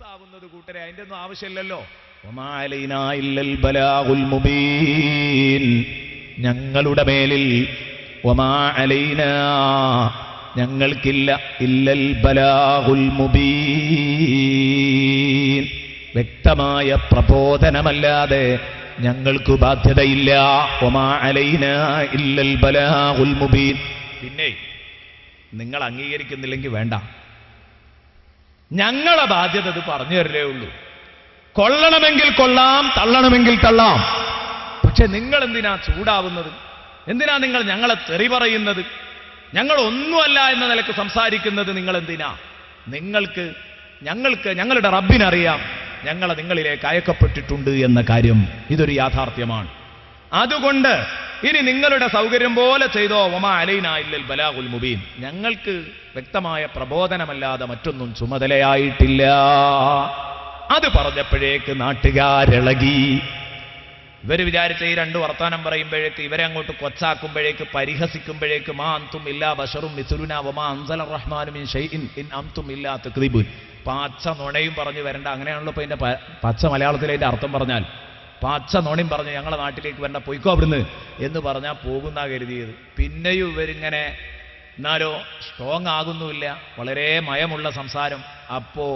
മിസ്സാവുന്നത് കൂട്ടരെ, അതിൻ്റെ ഒന്നും ആവശ്യമില്ലല്ലോ. വമാ അലൈനാ ഇല്ലൽ ബലാഗുൽ മുബീൻ, ഞങ്ങളുടെ മേലിൽ വമാ അലൈനാ, ഞങ്ങൾക്കില്ല ഇല്ലൽ ബലാഗുൽ മുബീൻ, വ്യക്തമായ പ്രബോധനമല്ലാതെ ഞങ്ങൾക്ക് ബാധ്യതയില്ല. വമാ അലൈനാ ഇല്ലൽ ബലാഗുൽ മുബീൻ. പിന്നെ നിങ്ങൾ അംഗീകരിക്കുന്നില്ലെങ്കിൽ വേണ്ട, ഞങ്ങളെ ബാധ്യത ഇത് പറഞ്ഞു തരലേ ഉള്ളൂ. കൊള്ളണമെങ്കിൽ കൊള്ളാം, തള്ളണമെങ്കിൽ തള്ളാം. പക്ഷെ നിങ്ങൾ എന്തിനാ ചൂടാവുന്നത്? എന്തിനാ നിങ്ങൾ ഞങ്ങളെ തെറി പറയുന്നത്? ഞങ്ങൾ ഒന്നുമല്ല എന്ന നിലക്ക് സംസാരിക്കുന്നത് നിങ്ങൾ എന്തിനാ? ഞങ്ങൾക്ക് ഞങ്ങളുടെ റബ്ബിനറിയാം ഞങ്ങളെ നിങ്ങളിലേക്ക് അയക്കപ്പെട്ടിട്ടുണ്ട് എന്ന കാര്യം. ഇതൊരു യാഥാർത്ഥ്യമാണ്. അതുകൊണ്ട് ഇനി നിങ്ങളുടെ സൗകര്യം പോലെ ചെയ്തോ. വമാ അലൈനാ ഇല്ലൽ ബലാഗുൽ മുബീൻ, ഞങ്ങൾക്ക് വ്യക്തമായ പ്രബോധനമല്ലാതെ മറ്റൊന്നും ചുമതലയായിട്ടില്ല. അത് പറഞ്ഞപ്പോഴേക്ക് നാട്ടുകാരിളകി. ഇവർ വിചാരിച്ച ഈ രണ്ട് വർത്താനം പറയുമ്പോഴേക്ക്, ഇവരെ അങ്ങോട്ട് കൊച്ചാക്കുമ്പോഴേക്ക്, പരിഹസിക്കുമ്പോഴേക്ക്, മാ അൻതും ഇല്ലാ ബശറും മിസ്ലുനാ വമാ അൻസല റഹ്മാനു മിൻ ഷൈഇൻ ഇൻ അൻതും ഇല്ലാ തക്ദിബൂൻ. പച്ച നുണയും പറഞ്ഞു വരണ്ട. അങ്ങനെയാണല്ലോ ഇപ്പൊ ഇതിന്റെ പച്ച മലയാളത്തിലെ അതിന്റെ അർത്ഥം പറഞ്ഞാൽ. പച്ച നുണയും പറഞ്ഞു ഞങ്ങളെ നാട്ടിലേക്ക് വരണ്ട, പൊയ്ക്കോ അവിടുന്ന് എന്ന് പറഞ്ഞാൽ പോകുന്ന കരുതിയത്. പിന്നെയും ഇവരിങ്ങനെ എന്നാലോ സ്ട്രോങ് ആകുന്നുമില്ല, വളരെ മയമുള്ള സംസാരം. അപ്പോ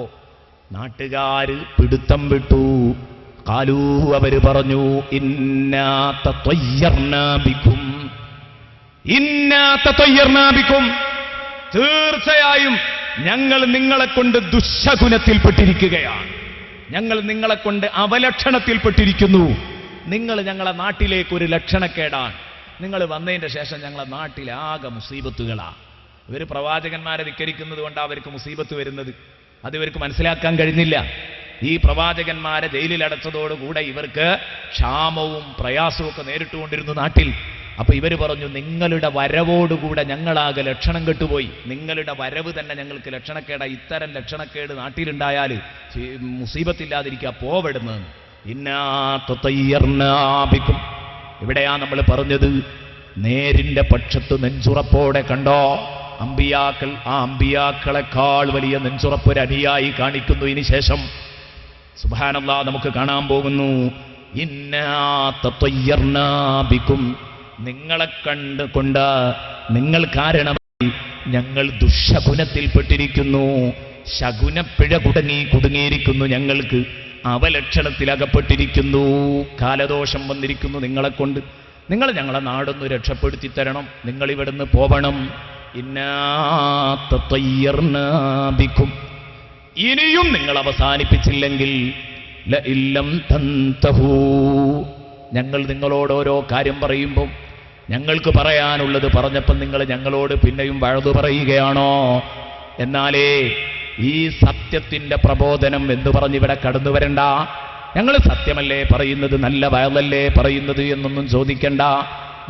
നാട്ടുകാര് പിടുത്തം വിട്ടു. ഖാലൂ, അവര് പറഞ്ഞു, ഇന്നാ തത്വയ്യർനാ ബിക്കും, ഇന്നാ തത്വയ്യർനാ ബിക്കും, തീർച്ചയായും ഞങ്ങൾ നിങ്ങളെ കൊണ്ട് ദുശ്ശകുനത്തിൽപ്പെട്ടിരിക്കുകയാണ്, ഞങ്ങൾ നിങ്ങളെ കൊണ്ട് അവലക്ഷണത്തിൽപ്പെട്ടിരിക്കുന്നു. നിങ്ങൾ ഞങ്ങളെ നാട്ടിലേക്ക് ഒരു ലക്ഷണക്കേടാണ്. നിങ്ങൾ വന്നതിന്റെ ശേഷം ഞങ്ങളെ നാട്ടിലാകെ മുസീബത്തുകളാണ്. ഇവർ പ്രവാചകന്മാരെ ധിക്കരിക്കുന്നത് കൊണ്ടാണ് അവർക്ക് മുസീബത്ത് വരുന്നത്. അത് ഇവർക്ക് മനസ്സിലാക്കാൻ കഴിഞ്ഞില്ല. ഈ പ്രവാചകന്മാരെ ജയിലിലടച്ചതോടുകൂടെ ഇവർക്ക് ക്ഷാമവും പ്രയാസവും ഒക്കെ നേരിട്ടുകൊണ്ടിരുന്നു നാട്ടിൽ. അപ്പൊ ഇവർ പറഞ്ഞു, നിങ്ങളുടെ വരവോടുകൂടെ ഞങ്ങളാകെ ലക്ഷണം കെട്ടുപോയി. നിങ്ങളുടെ വരവ് തന്നെ ഞങ്ങൾക്ക് ലക്ഷണക്കേടാ. ഇത്തരം ലക്ഷണക്കേട് നാട്ടിലുണ്ടായാൽ മുസീബത്തില്ലാതിരിക്കുക, പോവെടുന്നത്. ഇന്നാ തത്വയ്യർനാ ബിക്കും, ഇവിടെയാ നമ്മൾ പറഞ്ഞത് നേരിന്റെ പക്ഷത്ത് നെഞ്ചുറപ്പോടെ കണ്ടോ അമ്പിയാക്കൾ. ആ അമ്പിയാക്കളെക്കാൾ വലിയ നെഞ്ചുറപ്പൊരു അനുയായി കാണിക്കുന്നു ഇനി ശേഷം. സുബ്ഹാനല്ലാഹ്, നമുക്ക് കാണാൻ പോകുന്നു. ഇന്നാ തത്വയ്യർനാ ബിക്കും, നിങ്ങളെ കണ്ടുകൊണ്ട് നിങ്ങൾ കാരണമായി ഞങ്ങൾ ദുശ്ശകുനത്തിൽപ്പെട്ടിരിക്കുന്നു. ശകുനപ്പിഴ കുടുങ്ങിയിരിക്കുന്നു, ഞങ്ങൾക്ക് അവലക്ഷണത്തിലകപ്പെട്ടിരിക്കുന്നു, കാലദോഷം വന്നിരിക്കുന്നു നിങ്ങളെക്കൊണ്ട്. നിങ്ങൾ ഞങ്ങളെ നാടൊന്ന് രക്ഷപ്പെടുത്തി തരണം, നിങ്ങൾ ഇവിടുന്ന് പോവണം. ഇന്നാ തത്വയ്യർനാ ബിക്കും, ഇനിയും നിങ്ങൾ അവസാനിപ്പിച്ചില്ലെങ്കിൽ ലഇല്ലം തൻതഹൂ, ഞങ്ങൾ നിങ്ങളോട് ഓരോ കാര്യം പറയുമ്പോൾ ഞങ്ങൾക്ക് പറയാനുള്ളത് പറഞ്ഞപ്പോൾ നിങ്ങൾ ഞങ്ങളോട് പിന്നെയും വഴുതു പറയുകയാണോ? എന്നാലേ ഈ സത്യത്തിന്റെ പ്രബോധനം എന്ന് പറഞ്ഞ് ഇവിടെ കടന്നു വരണ്ട. ഞങ്ങൾ സത്യമല്ലേ പറയുന്നത്, നല്ല വയലല്ലേ പറയുന്നത് എന്നൊന്നും ചോദിക്കണ്ട.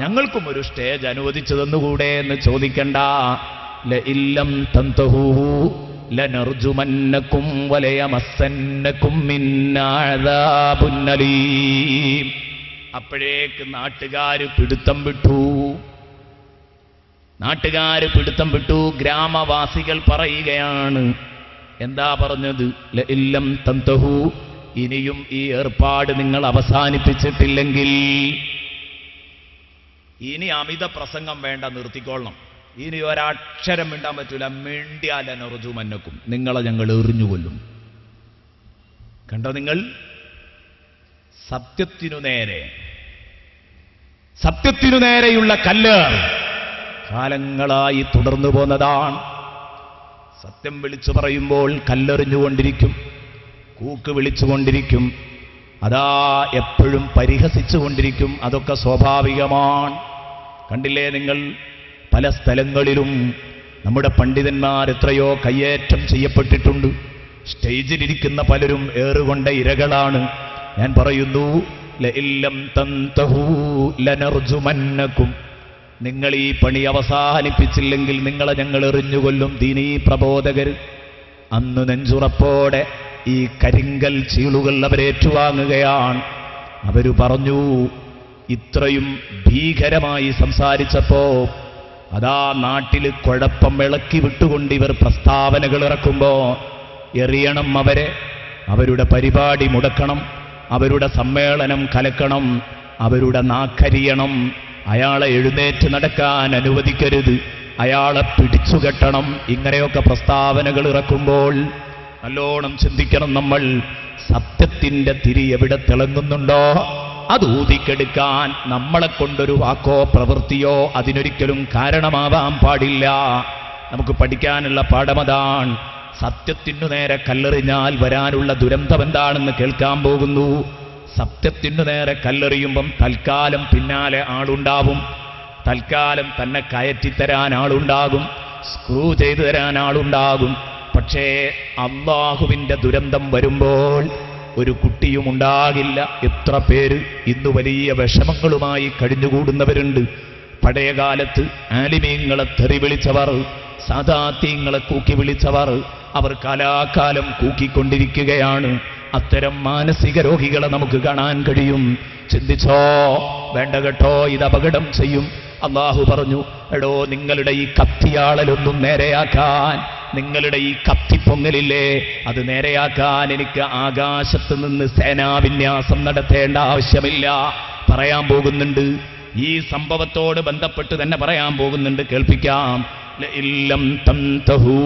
ഞങ്ങൾക്കും ഒരു സ്റ്റേജ് അനുവദിച്ചു തന്നുകൂടെ എന്ന് ചോദിക്കണ്ട. ലഇല്ലം തൻതഹൂ ലനർജുമന്നകും വലയമസ്സന്നകും മിന്നാ അദാബുൻ അലീം. അപ്പോഴേക്ക് നാട്ടുകാര് പിടുത്തം വിട്ടു. ഗ്രാമവാസികൾ പറയുകയാണ്, എന്താ പറഞ്ഞത്? ലഇല്ലം തൻതഹൂ, ഇനിയും ഈ ഏർപ്പാട് നിങ്ങൾ അവസാനിപ്പിച്ചിട്ടില്ലെങ്കിൽ, ഇനി അമിത പ്രസംഗം വേണ്ട, നിർത്തിക്കൊള്ളണം. ഇനി ഒരക്ഷരം മിണ്ടാൻ പറ്റൂല. മിണ്ടിയാൽ ലനർജുമന്നകും, നിങ്ങളെ ഞങ്ങൾ എറിഞ്ഞുകൊല്ലും. കണ്ടോ നിങ്ങൾ? സത്യത്തിനു നേരെയുള്ള കല്ല് കാലങ്ങളായി തുടർന്നു പോന്നതാണ്. സത്യം വിളിച്ചു പറയുമ്പോൾ കല്ലെറിഞ്ഞുകൊണ്ടിരിക്കും, കൂക്ക് വിളിച്ചുകൊണ്ടിരിക്കും, അതാ എപ്പോഴും പരിഹസിച്ചുകൊണ്ടിരിക്കും. അതൊക്കെ സ്വാഭാവികമാണ്. കണ്ടില്ലേ നിങ്ങൾ? പല സ്ഥലങ്ങളിലും നമ്മുടെ പണ്ഡിതന്മാർ എത്രയോ കയ്യേറ്റം ചെയ്യപ്പെട്ടിട്ടുണ്ട്. സ്റ്റേജിലിരിക്കുന്ന പലരും ഏറുകൊണ്ട ഇരകളാണ്. ഞാൻ പറയുന്നു, ലഇല്ലം തൻതഹൂ ലനർജുമന്നകും, നിങ്ങൾ ഈ പണി അവസാനിപ്പിച്ചില്ലെങ്കിൽ നിങ്ങളെ ഞങ്ങൾ എറിഞ്ഞുകൊല്ലും. ദീനീ പ്രബോധകർ അന്ന് നെഞ്ചുറപ്പോടെ ഈ കരിങ്കൽ ചീളുകൾ അവരേറ്റുവാങ്ങുകയാണ്. അവര് പറഞ്ഞു, ഇത്രയും ഭീകരമായി സംസാരിച്ചപ്പോ അതാ നാട്ടിൽ കുഴപ്പം ഇളക്കി വിട്ടുകൊണ്ട് ഇവർ പ്രസ്താവനകൾ ഇറക്കുമ്പോ എറിയണം അവരെ, അവരുടെ പരിപാടി മുടക്കണം, അവരുടെ സമ്മേളനം കലക്കണം, അവരുടെ നാക്കരിയണം, അയാളെ എഴുന്നേറ്റ് നടക്കാൻ അനുവദിക്കരുത്, അയാളെ പിടിച്ചുകെട്ടണം. ഇങ്ങനെയൊക്കെ പ്രസ്താവനകൾ ഇറക്കുമ്പോൾ നല്ലോണം ചിന്തിക്കണം നമ്മൾ. സത്യത്തിന്റെ തിരി എവിടെ തിളങ്ങുന്നുണ്ടോ അത് ഊതിക്കെടുക്കാൻ നമ്മളെ കൊണ്ടൊരു വാക്കോ പ്രവൃത്തിയോ അതിനൊരിക്കലും കാരണമാവാൻ പാടില്ല. നമുക്ക് പഠിക്കാനുള്ള പാഠമതാണ്. സത്യത്തിനു നേരെ കല്ലെറിഞ്ഞാൽ വരാനുള്ള ദുരന്തം എന്താണെന്ന് കേൾക്കാൻ പോകുന്നു. സത്യത്തിനു നേരെ കല്ലെറിയുമ്പം തൽക്കാലം പിന്നാലെ ആളുണ്ടാവും, തൽക്കാലം തന്നെ കയറ്റിത്തരാൻ ആളുണ്ടാകും, സ്ക്രൂ ചെയ്തു തരാൻ ആളുണ്ടാകും. പക്ഷേ അള്ളാഹുവിൻ്റെ ദുരന്തം വരുമ്പോൾ ഒരു കുട്ടിയും ഉണ്ടാകില്ല. എത്ര പേര് ഇന്ന് വലിയ വിഷമങ്ങളുമായി കഴിഞ്ഞുകൂടുന്നവരുണ്ട്. പഴയകാലത്ത് ആലിമീങ്ങളെ തെറി വിളിച്ചവർ, സാദാത്യങ്ങളെ കൂക്കി വിളിച്ചവർ, അവർ കാലാകാലം കൂക്കിക്കൊണ്ടിരിക്കുകയാണ്. അത്തരം മാനസിക രോഗികളെ നമുക്ക് കാണാൻ കഴിയും. ചിന്തിച്ചോ, വേണ്ട കേട്ടോ, ഇത് അപകടം ചെയ്യും. അള്ളാഹു പറഞ്ഞു, എടോ നിങ്ങളുടെ ഈ കത്തിയാളലൊന്നും നേരെയാക്കാൻ, നിങ്ങളുടെ ഈ കത്തിപ്പൊങ്ങലില്ലേ അത് നേരെയാക്കാൻ എനിക്ക് ആകാശത്ത് നിന്ന് സേനാവിന്യാസം നടത്തേണ്ട ആവശ്യമില്ല. പറയാൻ പോകുന്നുണ്ട്, ഈ സംഭവത്തോട് ബന്ധപ്പെട്ട് തന്നെ പറയാൻ പോകുന്നുണ്ട്, കേൾപ്പിക്കാം. ലഇല്ലം തൻതഹൂ,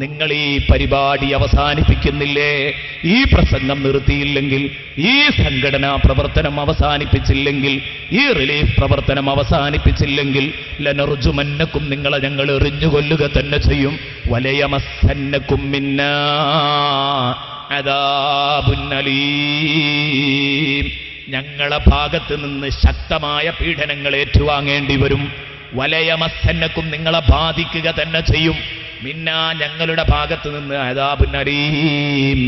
നിങ്ങൾ ഈ പരിപാടി അവസാനിപ്പിക്കുന്നില്ലേ, ഈ പ്രസംഗം നിർത്തിയില്ലെങ്കിൽ, ഈ സംഘടനാ പ്രവർത്തനം അവസാനിപ്പിച്ചില്ലെങ്കിൽ, ഈ റിലീഫ് പ്രവർത്തനം അവസാനിപ്പിച്ചില്ലെങ്കിൽ, ലനർജുമന്നക്കും, നിങ്ങളെ ഞങ്ങൾ എറിഞ്ഞുകൊല്ലുക തന്നെ ചെയ്യും. വലയമസ്സന്നക്കും മിന്നാ അദാബുൻ അലീം, ഞങ്ങളെ ഭാഗത്ത് നിന്ന് ശക്തമായ പീഡനങ്ങൾ ഏറ്റുവാങ്ങേണ്ടി വരും. വലയമസ്സന്നക്കും, നിങ്ങളെ ബാധിക്കുക തന്നെ ചെയ്യും. മിന്നാ, ഞങ്ങളുടെ ഭാഗത്ത് നിന്ന് അദാബുൻ അലീം,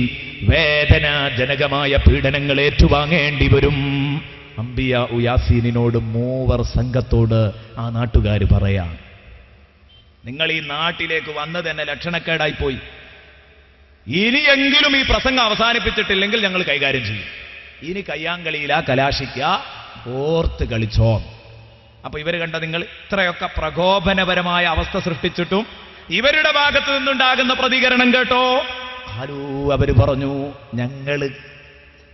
വേദനാജനകമായ പീഡനങ്ങൾ ഏറ്റുവാങ്ങേണ്ടി വരും. അംബിയാ യാസീനിനോട് മൂവർ സംഘത്തോട് ആ നാട്ടുകാർ പറയാം, നിങ്ങൾ ഈ നാട്ടിലേക്ക് വന്നത് തന്നെ ലക്ഷണക്കേടായിപ്പോയി. ഇനിയെങ്കിലും ഈ പ്രസംഗം അവസാനിപ്പിച്ചിട്ടില്ലെങ്കിൽ ഞങ്ങൾ കൈകാര്യം ചെയ്യും. ഇനി കയ്യാങ്കളിയിലാ കലാശിക്ക, ഓർത്ത് കളിച്ചോ. അപ്പൊ ഇവർ കണ്ട, നിങ്ങൾ ഇത്രയൊക്കെ പ്രകോപനപരമായ അവസ്ഥ സൃഷ്ടിച്ചിട്ടും ഇവരുടെ ഭാഗത്ത് നിന്നുണ്ടാകുന്ന പ്രതികരണം കേട്ടോ. അവര് പറഞ്ഞു,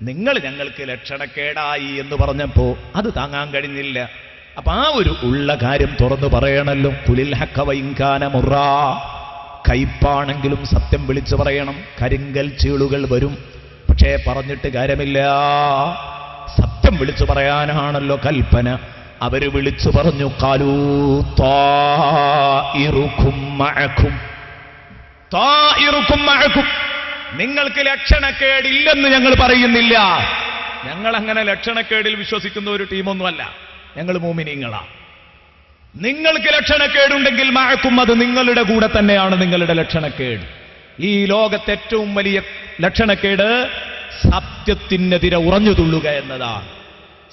നിങ്ങൾ ഞങ്ങൾക്ക് ലക്ഷണക്കേടായി എന്ന് പറഞ്ഞപ്പോ അത് താങ്ങാൻ കഴിഞ്ഞില്ല. അപ്പൊ ആ ഒരു ഉള്ള കാര്യം തുറന്നു പറയണല്ലോ. കുലിൽ ഹഖ വഇൻകാന മുറാ, കയ്പാണെങ്കിലും സത്യം വിളിച്ചു പറയണം. കരിങ്കൽ ചീളുകൾ വരും, പക്ഷേ പറഞ്ഞിട്ട് കാര്യമില്ല, സത്യം വിളിച്ചു പറയാനാണല്ലോ കൽപ്പന. അവര് വിളിച്ചു പറഞ്ഞു, ഖാലൂ ത്വാഇറുക്കും മഅകും, ത്വാഇറുക്കും മഅകും, നിങ്ങൾക്ക് ലക്ഷണക്കേടില്ലെന്ന് ഞങ്ങൾ പറയുന്നില്ല. ഞങ്ങൾ അങ്ങനെ ലക്ഷണക്കേടിൽ വിശ്വസിക്കുന്ന ഒരു ടീമൊന്നുമല്ല, ഞങ്ങൾ മുഅ്മിനീങ്ങളാ. നിങ്ങൾക്ക് ലക്ഷണക്കേടുണ്ടെങ്കിൽ മഅകും, അത് നിങ്ങളുടെ കൂടെ തന്നെയാണ് നിങ്ങളുടെ ലക്ഷണക്കേട്. ഈ ലോകത്തെ ഏറ്റവും വലിയ ലക്ഷണക്കേട് സത്യത്തിനെതിരെ ഉറഞ്ഞു തുള്ളുക എന്നതാണ്,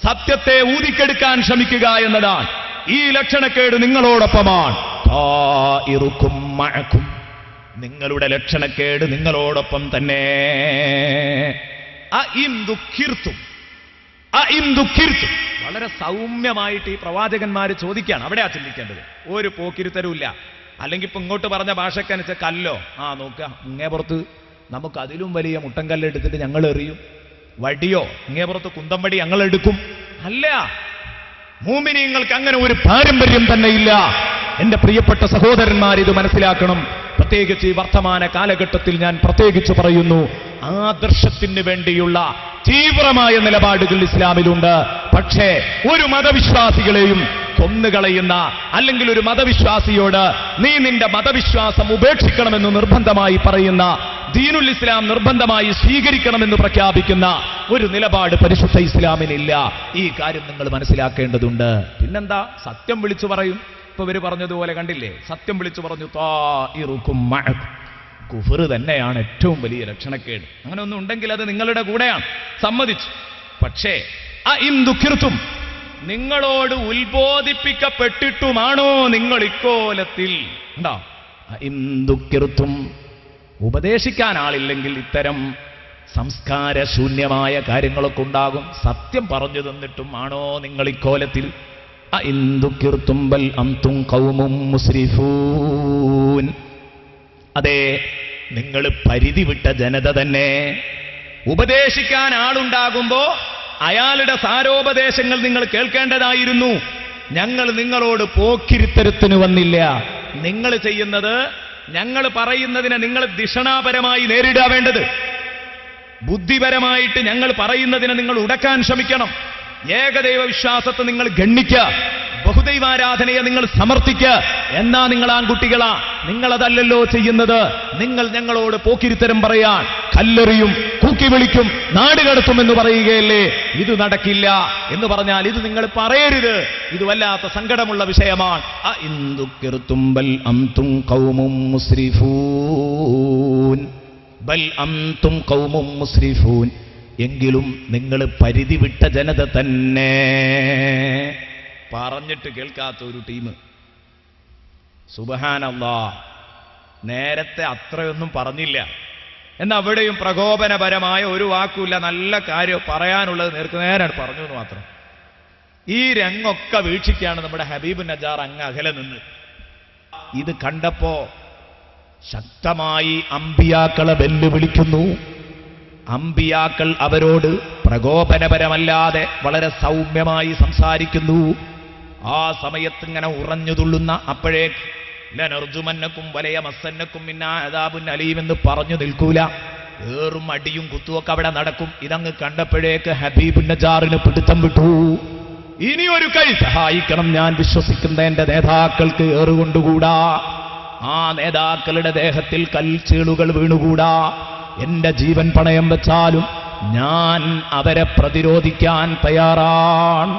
സത്യത്തെ ഊതിക്കെടുക്കാൻ ശ്രമിക്കുക എന്നതാണ്. ഈ ലക്ഷണക്കേട് നിങ്ങളോടൊപ്പമാണ്. ത്വാഇറുക്കും മഅകും, നിങ്ങളുടെ ലക്ഷണക്കേട് നിങ്ങളോടൊപ്പം തന്നെ. അഇൻ ദുഃഖിർതും, അഇൻ ദുഃഖിർതും, വളരെ സൗമ്യമായിട്ട് ഈ പ്രവാചകന്മാർ ചോദിക്കുകയാണ്. അവിടെയാ ചിന്തിക്കേണ്ടത്, ഒരു പോക്കിരുത്തരുമില്ല. അല്ലെങ്കിൽ ഇപ്പൊ ഇങ്ങോട്ട് പറഞ്ഞ ഭാഷക്കനുസരിച്ച് കല്ലോ, നോക്കുക ഇങ്ങേ പുറത്ത് നമുക്ക് അതിലും വലിയ മുട്ടൻകല്ല് എടുത്തിട്ട് ഞങ്ങൾ എറിയും, വടിയോ ഇങ്ങേ പുറത്ത് കുന്തം വടി ഞങ്ങൾ എടുക്കും. അല്ല, മുഅ്മിനീങ്ങൾക്ക് അങ്ങനെ ഒരു പാരമ്പര്യം തന്നെ ഇല്ല. എന്റെ പ്രിയപ്പെട്ട സഹോദരന്മാർ ഇത് മനസ്സിലാക്കണം. പ്രത്യേകിച്ച് ഈ വർത്തമാന കാലഘട്ടത്തിൽ ഞാൻ പ്രത്യേകിച്ച് പറയുന്നു, ആദർശത്തിന് വേണ്ടിയുള്ള തീവ്രമായ നിലപാടുകൾ ഇസ്ലാമിലുണ്ട്. പക്ഷേ ഒരു മതവിശ്വാസികളെയും കൊന്നുകളയുന്ന, അല്ലെങ്കിൽ ഒരു മതവിശ്വാസിയോട് നീ നിന്റെ മതവിശ്വാസം ഉപേക്ഷിക്കണമെന്ന് നിർബന്ധമായി പറയുന്ന, ദീനുൽ ഇസ്ലാം നിർബന്ധമായി സ്വീകരിക്കണമെന്ന് പ്രഖ്യാപിക്കുന്ന ഒരു നിലപാട് പരിശുദ്ധ ഇസ്ലാമിനില്ല. ഈ കാര്യം നിങ്ങൾ മനസ്സിലാക്കേണ്ടതുണ്ട്. പിന്നെന്താ, സത്യം വിളിച്ചു പറയും. ഇപ്പൊ ഇവര് പറഞ്ഞതുപോലെ കണ്ടില്ലേ, സത്യം വിളിച്ചു പറഞ്ഞു, ത്വാഇറുക്കും മഅകും. കുഫർ തന്നെയാണ് ഏറ്റവും വലിയ ലക്ഷണക്കേട്. അങ്ങനെ ഒന്നും ഉണ്ടെങ്കിൽ അത് നിങ്ങളുടെ കൂടെയാണ്, സമ്മതിച്ചു. പക്ഷേ അഇൻ ദുഃഖിർതും, നിങ്ങളോട് ഉത്ബോധിപ്പിക്കപ്പെട്ടിട്ടുമാണോ നിങ്ങൾ ഇക്കോലത്തിൽ ഉണ്ടോ? അഇൻ ദുഃഖിർതും, ഉപദേശിക്കാൻ ആളില്ലെങ്കിൽ ഇത്തരം സംസ്കാരശൂന്യമായ കാര്യങ്ങളൊക്കെ ഉണ്ടാകും. സത്യം പറഞ്ഞു തന്നിട്ടും ആണോ നിങ്ങൾ ഇക്കോലത്തിൽ? അഇൻ ദുഃഖിർതും ബൽ അൻതും ഖൗമും മുസ്രിഫൂൻ, അതെ, നിങ്ങൾ പരിധി വിട്ട ജനത തന്നെ. ഉപദേശിക്കാൻ ആളുണ്ടാകുമ്പോ അയാളുടെ സാരോപദേശങ്ങൾ നിങ്ങൾ കേൾക്കേണ്ടതായിരുന്നു. ഞങ്ങൾ നിങ്ങളോട് പോക്കിരിത്തരത്തിന് വന്നില്ല. നിങ്ങൾ ചെയ്യുന്നത്, ഞങ്ങൾ പറയുന്നതിനെ നിങ്ങൾ ദിഷണാപരമായി നേരിടാൻ വേണ്ടത്. ബുദ്ധിപരമായിട്ട് ഞങ്ങൾ പറയുന്നതിനെ നിങ്ങൾ ഉടക്കാൻ ശ്രമിക്കണം. ഏകദൈവ വിശ്വാസത്തെ നിങ്ങൾ ഗണ്ണിക്കുക, ബഹുദൈവാരാധനയെ നിങ്ങൾ സമർത്ഥിക്കുക. എന്നാ നിങ്ങൾ ആൺകുട്ടികളാ, നിങ്ങളതല്ലല്ലോ ചെയ്യുന്നത്. നിങ്ങൾ ഞങ്ങളോട് പോക്കിരിത്തരം പറയാൻ, കല്ലെറിയും, കൂക്കി വിളിക്കും, നാട് കടത്തുമെന്ന് പറയുകയല്ലേ. ഇത് നടക്കില്ല എന്ന് പറഞ്ഞാൽ ഇത് നിങ്ങൾ പറയരുത്. ഇത് വല്ലാത്ത സങ്കടമുള്ള വിഷയമാണ്. ബൽ അൻതും ഖൗമും മുസ്രിഫൂൻ, ബൽ അൻതും ഖൗമും മുസ്രിഫൂൻ, എങ്കിലും നിങ്ങൾ പരിധി വിട്ട ജനത തന്നെ. പറഞ്ഞിട്ട് കേൾക്കാത്ത ഒരു ടീം. സുബ്ഹാനല്ലാഹ്, നേരത്തെ അത്രയൊന്നും പറഞ്ഞില്ല, എന്നാൽ അവിടെയും പ്രകോപനപരമായ ഒരു വാക്കുമില്ല. നല്ല കാര്യം പറയാനുള്ളത് നേർക്കുനേരാണ് പറഞ്ഞു എന്ന് മാത്രം. ഈ രംഗമൊക്കെ വീക്ഷിക്കുകയാണ് നമ്മുടെ ഹബീബുൻ നജ്ജാർ അങ്ങ് അകലെ നിന്ന്. ഇത് കണ്ടപ്പോ ശക്തമായി അമ്പിയാക്കളെ വെല്ലുവിളിക്കുന്നു. അമ്പിയാക്കൾ അവരോട് പ്രകോപനപരമല്ലാതെ വളരെ സൗമ്യമായി സംസാരിക്കുന്നു. ആ സമയത്ത് ഇങ്ങനെ ഉറഞ്ഞു തുള്ളുന്ന, അപ്പോഴേക്ക് ലനർജുമന്നക്കും വലയ മസ്സന്നക്കും മിന്നാ അദാബുൻ അലീം എന്ന് പറഞ്ഞു നിൽക്കൂല. ഏറും അടിയും കുത്തുമൊക്കെ അവിടെ നടക്കും. ഇതങ്ങ് കണ്ടപ്പോഴേക്ക് ഹബീബുൻ നജ്ജാറിന് പിടുത്തം വിട്ടു. ഇനിയൊരു കൈ സഹായിക്കണം, ഞാൻ വിശ്വസിക്കുന്ന എന്റെ നേതാക്കൾക്ക് ഏറുകൊണ്ടുകൂടാ, ആ നേതാക്കളുടെ ദേഹത്തിൽ കൽച്ചീളുകൾ വീണുകൂടാ. എന്റെ ജീവൻ പണയം വെച്ചാലും ഞാൻ അവരെ പ്രതിരോധിക്കാൻ തയ്യാറാണ്.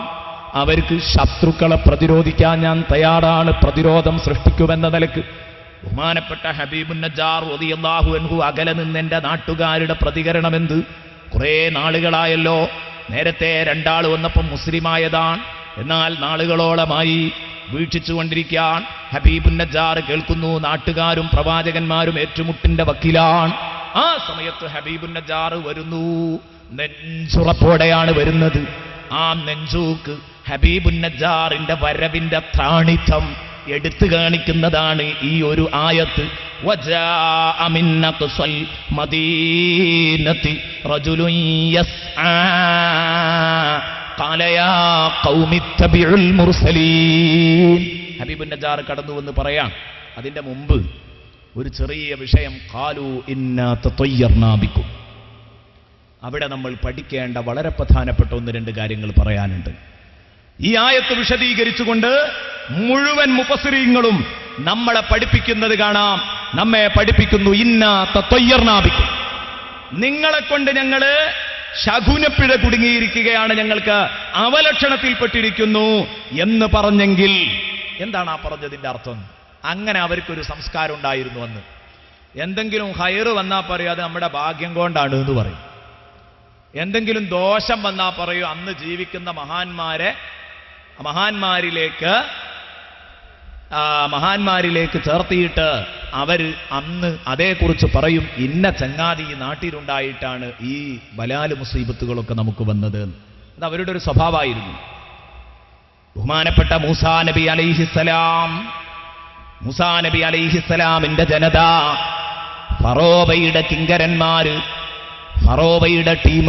അവർക്ക് ശത്രുക്കളെ പ്രതിരോധിക്കാൻ ഞാൻ തയ്യാറാണ്. പ്രതിരോധം സൃഷ്ടിക്കുമെന്ന നിലക്ക് ബഹുമാനപ്പെട്ട ഹബീബുൻ നജ്ജാർ റളിയല്ലാഹു അൻഹു അകലെ നിന്ന് എന്റെ നാട്ടുകാരുടെ പ്രതികരണമെന്ത്? കുറേ നാളുകളായല്ലോ, നേരത്തെ രണ്ടാൾ വന്നപ്പം മുസ്ലിമായതാണ്, എന്നാൽ നാളുകളോളമായി വീക്ഷിച്ചുകൊണ്ടിരിക്കാൻ. ഹബീബുൻ നജ്ജാർ കേൾക്കുന്നു, നാട്ടുകാരും പ്രവാചകന്മാരും ഏറ്റുമുട്ടിന്റെ വക്കിലാണ്. ആ സമയത്ത് ഹബീബുൻ നജ്ജാർ വരുന്നു. നെഞ്ചുറപ്പോടെയാണ് വരുന്നത്. ആ നെഞ്ചൂക്ക് ഹബീബുൻ നജ്ജാറിന്റെ വരവിന്റെ ത്രാണിത്വം എടുത്തു കാണിക്കുന്നതാണ് ഈ ഒരു ആയത്ത്. വജാഅ മിൻ അഖ്സൽ മദീനതി റജുലുൻ യസ്ആ ഖാല യാ ഖൗമി ഇത്തബിഉൽ മുർസലീൻ. ഹബീബുൻ നജ്ജാർ കടന്നു വന്ന് പറയാം. അതിന്റെ മുമ്പ് ഒരു ചെറിയ വിഷയം, ഖാലു ഇന്നാ തതയ്യർനാ ബിക്കും. അവിടെ നമ്മൾ പഠിക്കേണ്ട വളരെ പ്രധാനപ്പെട്ട ഒന്ന് രണ്ട് കാര്യങ്ങൾ പറയാനുണ്ട്. ഈ ആയത്ത് വിശദീകരിച്ചുകൊണ്ട് മുഴുവൻ മുഫസ്സിരീങ്ങളും നമ്മളെ പഠിപ്പിക്കുന്നത് കാണാം. നമ്മെ പഠിപ്പിക്കുന്നു, ഇന്നാ തതയ്യർനാ ബിക്കും, നിങ്ങളെ കൊണ്ട് ഞങ്ങള് ശകുനപ്പിഴ കുടുങ്ങിയിരിക്കുകയാണ്, ഞങ്ങൾക്ക് അവലക്ഷണത്തിൽപ്പെട്ടിരിക്കുന്നു എന്ന് പറഞ്ഞെങ്കിൽ എന്താണ് ആ പറഞ്ഞതിന്റെ അർത്ഥം? അങ്ങനെ അവർക്കൊരു സംസ്കാരം ഉണ്ടായിരുന്നു അന്ന്. എന്തെങ്കിലും ഹൈറ് വന്നാൽ പറയും അത് നമ്മുടെ ഭാഗ്യം കൊണ്ടാണ് എന്ന് പറയും. എന്തെങ്കിലും ദോഷം വന്നാൽ പറയും അന്ന് ജീവിക്കുന്ന മഹാന്മാരിലേക്ക് ചേർത്തിയിട്ട് അവര് അന്ന് അതേക്കുറിച്ച് പറയും, ഇന്ന ചങ്ങാതി ഈ നാട്ടിലുണ്ടായിട്ടാണ് ഈ ബലാല് മുസീബത്തുകളൊക്കെ നമുക്ക് വന്നത്. അത് അവരുടെ ഒരു സ്വഭാവമായിരുന്നു. ബഹുമാനപ്പെട്ട മൂസാ നബി അലൈഹിസ്സലാമിന്റെ ജനത, ഫറോവയുടെ കിങ്കരന്മാര്, ഫറോവയുടെ ടീം,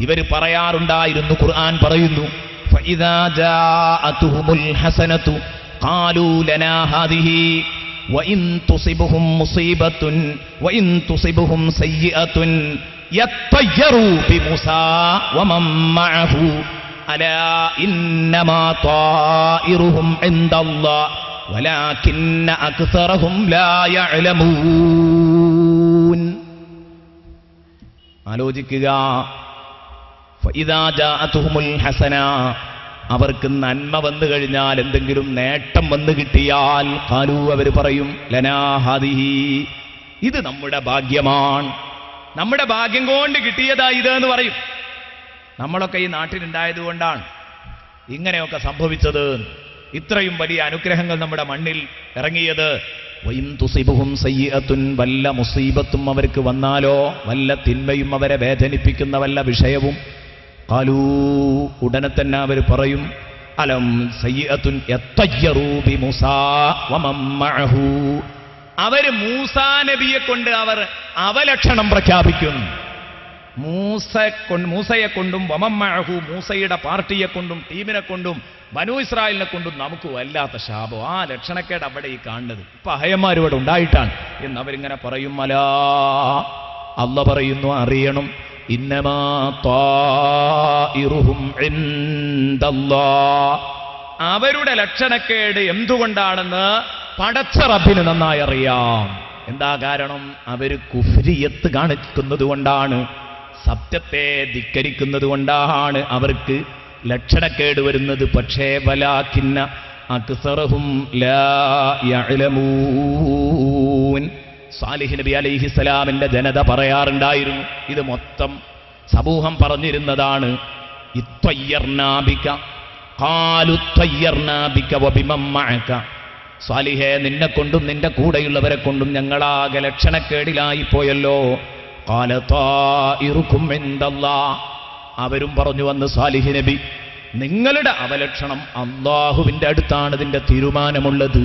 ഇവര് പറയാറുണ്ടായിരുന്നു, ഖുർആൻ പറയുന്നു, ഫഇദാ ജാഅതുഹുൽ ഹസനതു ഖാലൂ ലനാ ഹാദിഹി വഇൻ തുസിബുഹും മുസീബത്തുൻ വഇൻ തുസിബുഹും സയ്യിഅത്തുൻ യത്തയ്യറൂ ബിമുസാ വമൻ മഅഹു അലാ ഇന്നമാ ത്വാഇറുഹും ഇൻദല്ലാഹ് വലാകിന്ന അക്സറഹും ലാ യഅലമൂൻ. ആലോചിക്കുക. ഫഇദാ ജാഅതുഹുൽ ഹസന, അവർക്ക് നന്മ വന്നു കഴിഞ്ഞാൽ, എന്തെങ്കിലും നേട്ടം വന്നു കിട്ടിയാൽ, ഖാലൂ, അവർ പറയും, ലനാ ഹാദിഹി, ഇത് നമ്മുടെ ഭാഗ്യമാണ്, നമ്മുടെ ഭാഗ്യം കൊണ്ട് കിട്ടിയതാ ഇത് എന്ന് പറയും. നമ്മളൊക്കെ ഈ നാട്ടിലുണ്ടായതുകൊണ്ടാണ് ഇങ്ങനെയൊക്കെ സംഭവിച്ചത്. ഇത്രയും വലിയ അനുഗ്രഹങ്ങൾ നമ്മുടെ മണ്ണിൽ ഇറങ്ങിയത്. വഇൻ തുസിബുഹും സയ്യിഅത്തുൻ, വല്ല മുസീബത്തും അവർക്ക് വന്നാലോ, വല്ല തിന്മയും അവരെ വേദനിപ്പിക്കുന്ന വല്ല വിഷയവും, ഖാലൂ, ഉടനെ തന്നെ അവർ പറയും, അലം സയ്യിഅത്തുൻ യത്തയ്യറൂ ബിമുസാ വമൻ മഅഹു, അവര് മൂസാ നബിയെ കൊണ്ട് അവർ അവലക്ഷണം പ്രഖ്യാപിക്കും. മൂസയെ കൊണ്ടും വമമ്മഅഹു മൂസയുടെ പാർട്ടിയെ കൊണ്ടും ടീമിനെ കൊണ്ടും ബനൂ ഇസ്രായേലിനെ കൊണ്ടും നമുക്ക് വല്ലാത്ത ശാപം. ആ ലക്ഷണക്കേട് അവിടെ ഈ കാണുന്നത് ഇപ്പൊ അഹയന്മാർ ഇവിടെ ഉണ്ടായിട്ടാണ് എന്ന് അവരിങ്ങനെ പറയും. അലാ, അല്ല പറയുന്നു, അറിയണം, ഇന്നമാ ത്വാഇറുഹും ഇൻദല്ലാഹ്, അവരുടെ ലക്ഷണക്കേട് എന്തുകൊണ്ടാണെന്ന് പടച്ച റബ്ബിന് നന്നായി അറിയാം. എന്താ കാരണം? അവര് കുഫ്രിയത്ത് കാണിക്കുന്നത് കൊണ്ടാണ്, സത്യത്തെ ധിക്കരിക്കുന്നത് കൊണ്ടാണ് അവർക്ക് ലക്ഷണക്കേട് വരുന്നത്. പക്ഷേ വലാകിന്ന അക്സറഹും ലാ യഅലമൂൻ. സാലിഹ് നബി അലൈഹിസ്സലാമിന്റെ ജനത പറയാറുണ്ടായിരുന്നു, ഇത് മൊത്തം സമൂഹം പറഞ്ഞിരുന്നതാണ്, ഇത്വയ്യർനാ ബിക ഖാലു ത്വയ്യർനാ ബിക വബിമൻ മഅക. സാലിഹേ, നിന്നെ കൊണ്ടും നിന്റെ കൂടെയുള്ളവരെ കൊണ്ടും ഞങ്ങളാകെ ലക്ഷണക്കേടിലായി പോയല്ലോ. ഖാല ത്വാഇറുകും ഇൻദല്ലാഹ്, അവരും പറഞ്ഞു വന്ന് സാലിഹ് നബി, നിങ്ങളുടെ അവലക്ഷണം അല്ലാഹുവിന്റെ അടുത്താണ് ഇതിന്റെ തീരുമാനമുള്ളത്.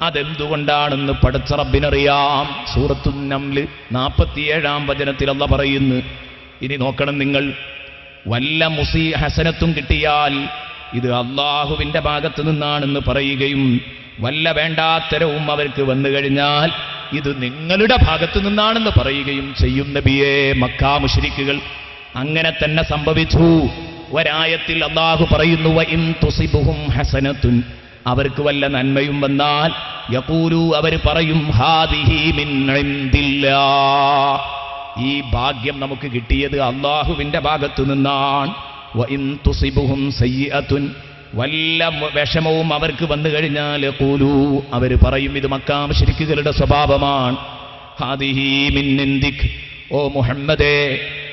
അതെന്തുകൊണ്ടാണെന്ന് പടച്ച റബ്ബിനറിയാം. സൂറത്തുൻ നംല് 47-ാം വചനത്തിൽ അല്ലാഹ് പറയുന്നു, ഇനി നോക്കണം നിങ്ങൾ, വല്ല ഹസനത്തും കിട്ടിയാൽ ഇത് അല്ലാഹുവിന്റെ ഭാഗത്ത് നിന്നാണെന്ന് പറയുകയും വല്ല വേണ്ടാത്തരവും അവർക്ക് വന്നു കഴിഞ്ഞാൽ ഇത് നിങ്ങളുടെ ഭാഗത്ത് നിന്നാണെന്ന് പറയുകയും ചെയ്യും. നബിയേ, മക്കാ മുശ്രിക്കുകൾ അങ്ങനെ തന്നെ സംഭവിച്ചു. ഒരായത്തിൽ അല്ലാഹു പറയുന്നു, വഇൻ തുസിബുഹും ഹസനത്തുൻ, അവർക്ക് വല്ല നന്മയും വന്നാൽ യഖൂലു, അവർ പറയും, ഹാദിഹി മിൻ ഇൻദില്ലാഹ്, ഈ ഭാഗ്യം നമുക്ക് കിട്ടിയത് അല്ലാഹുവിന്റെ ഭാഗത്തു നിന്നാണ്. വഇൻ തുസിബുഹും സയ്യിഅത്തുൻ, വല്ല വിഷമവും അവർക്ക് വന്നു കഴിഞ്ഞാൽ യഖൂലു, അവർ പറയും, ഇത് മക്കാ മുശ്രിക്കുകളുടെ സ്വഭാവമാണ്, ഹാദിഹി മിൻ ഇൻദിക്, ഓ മുഹമ്മദേ,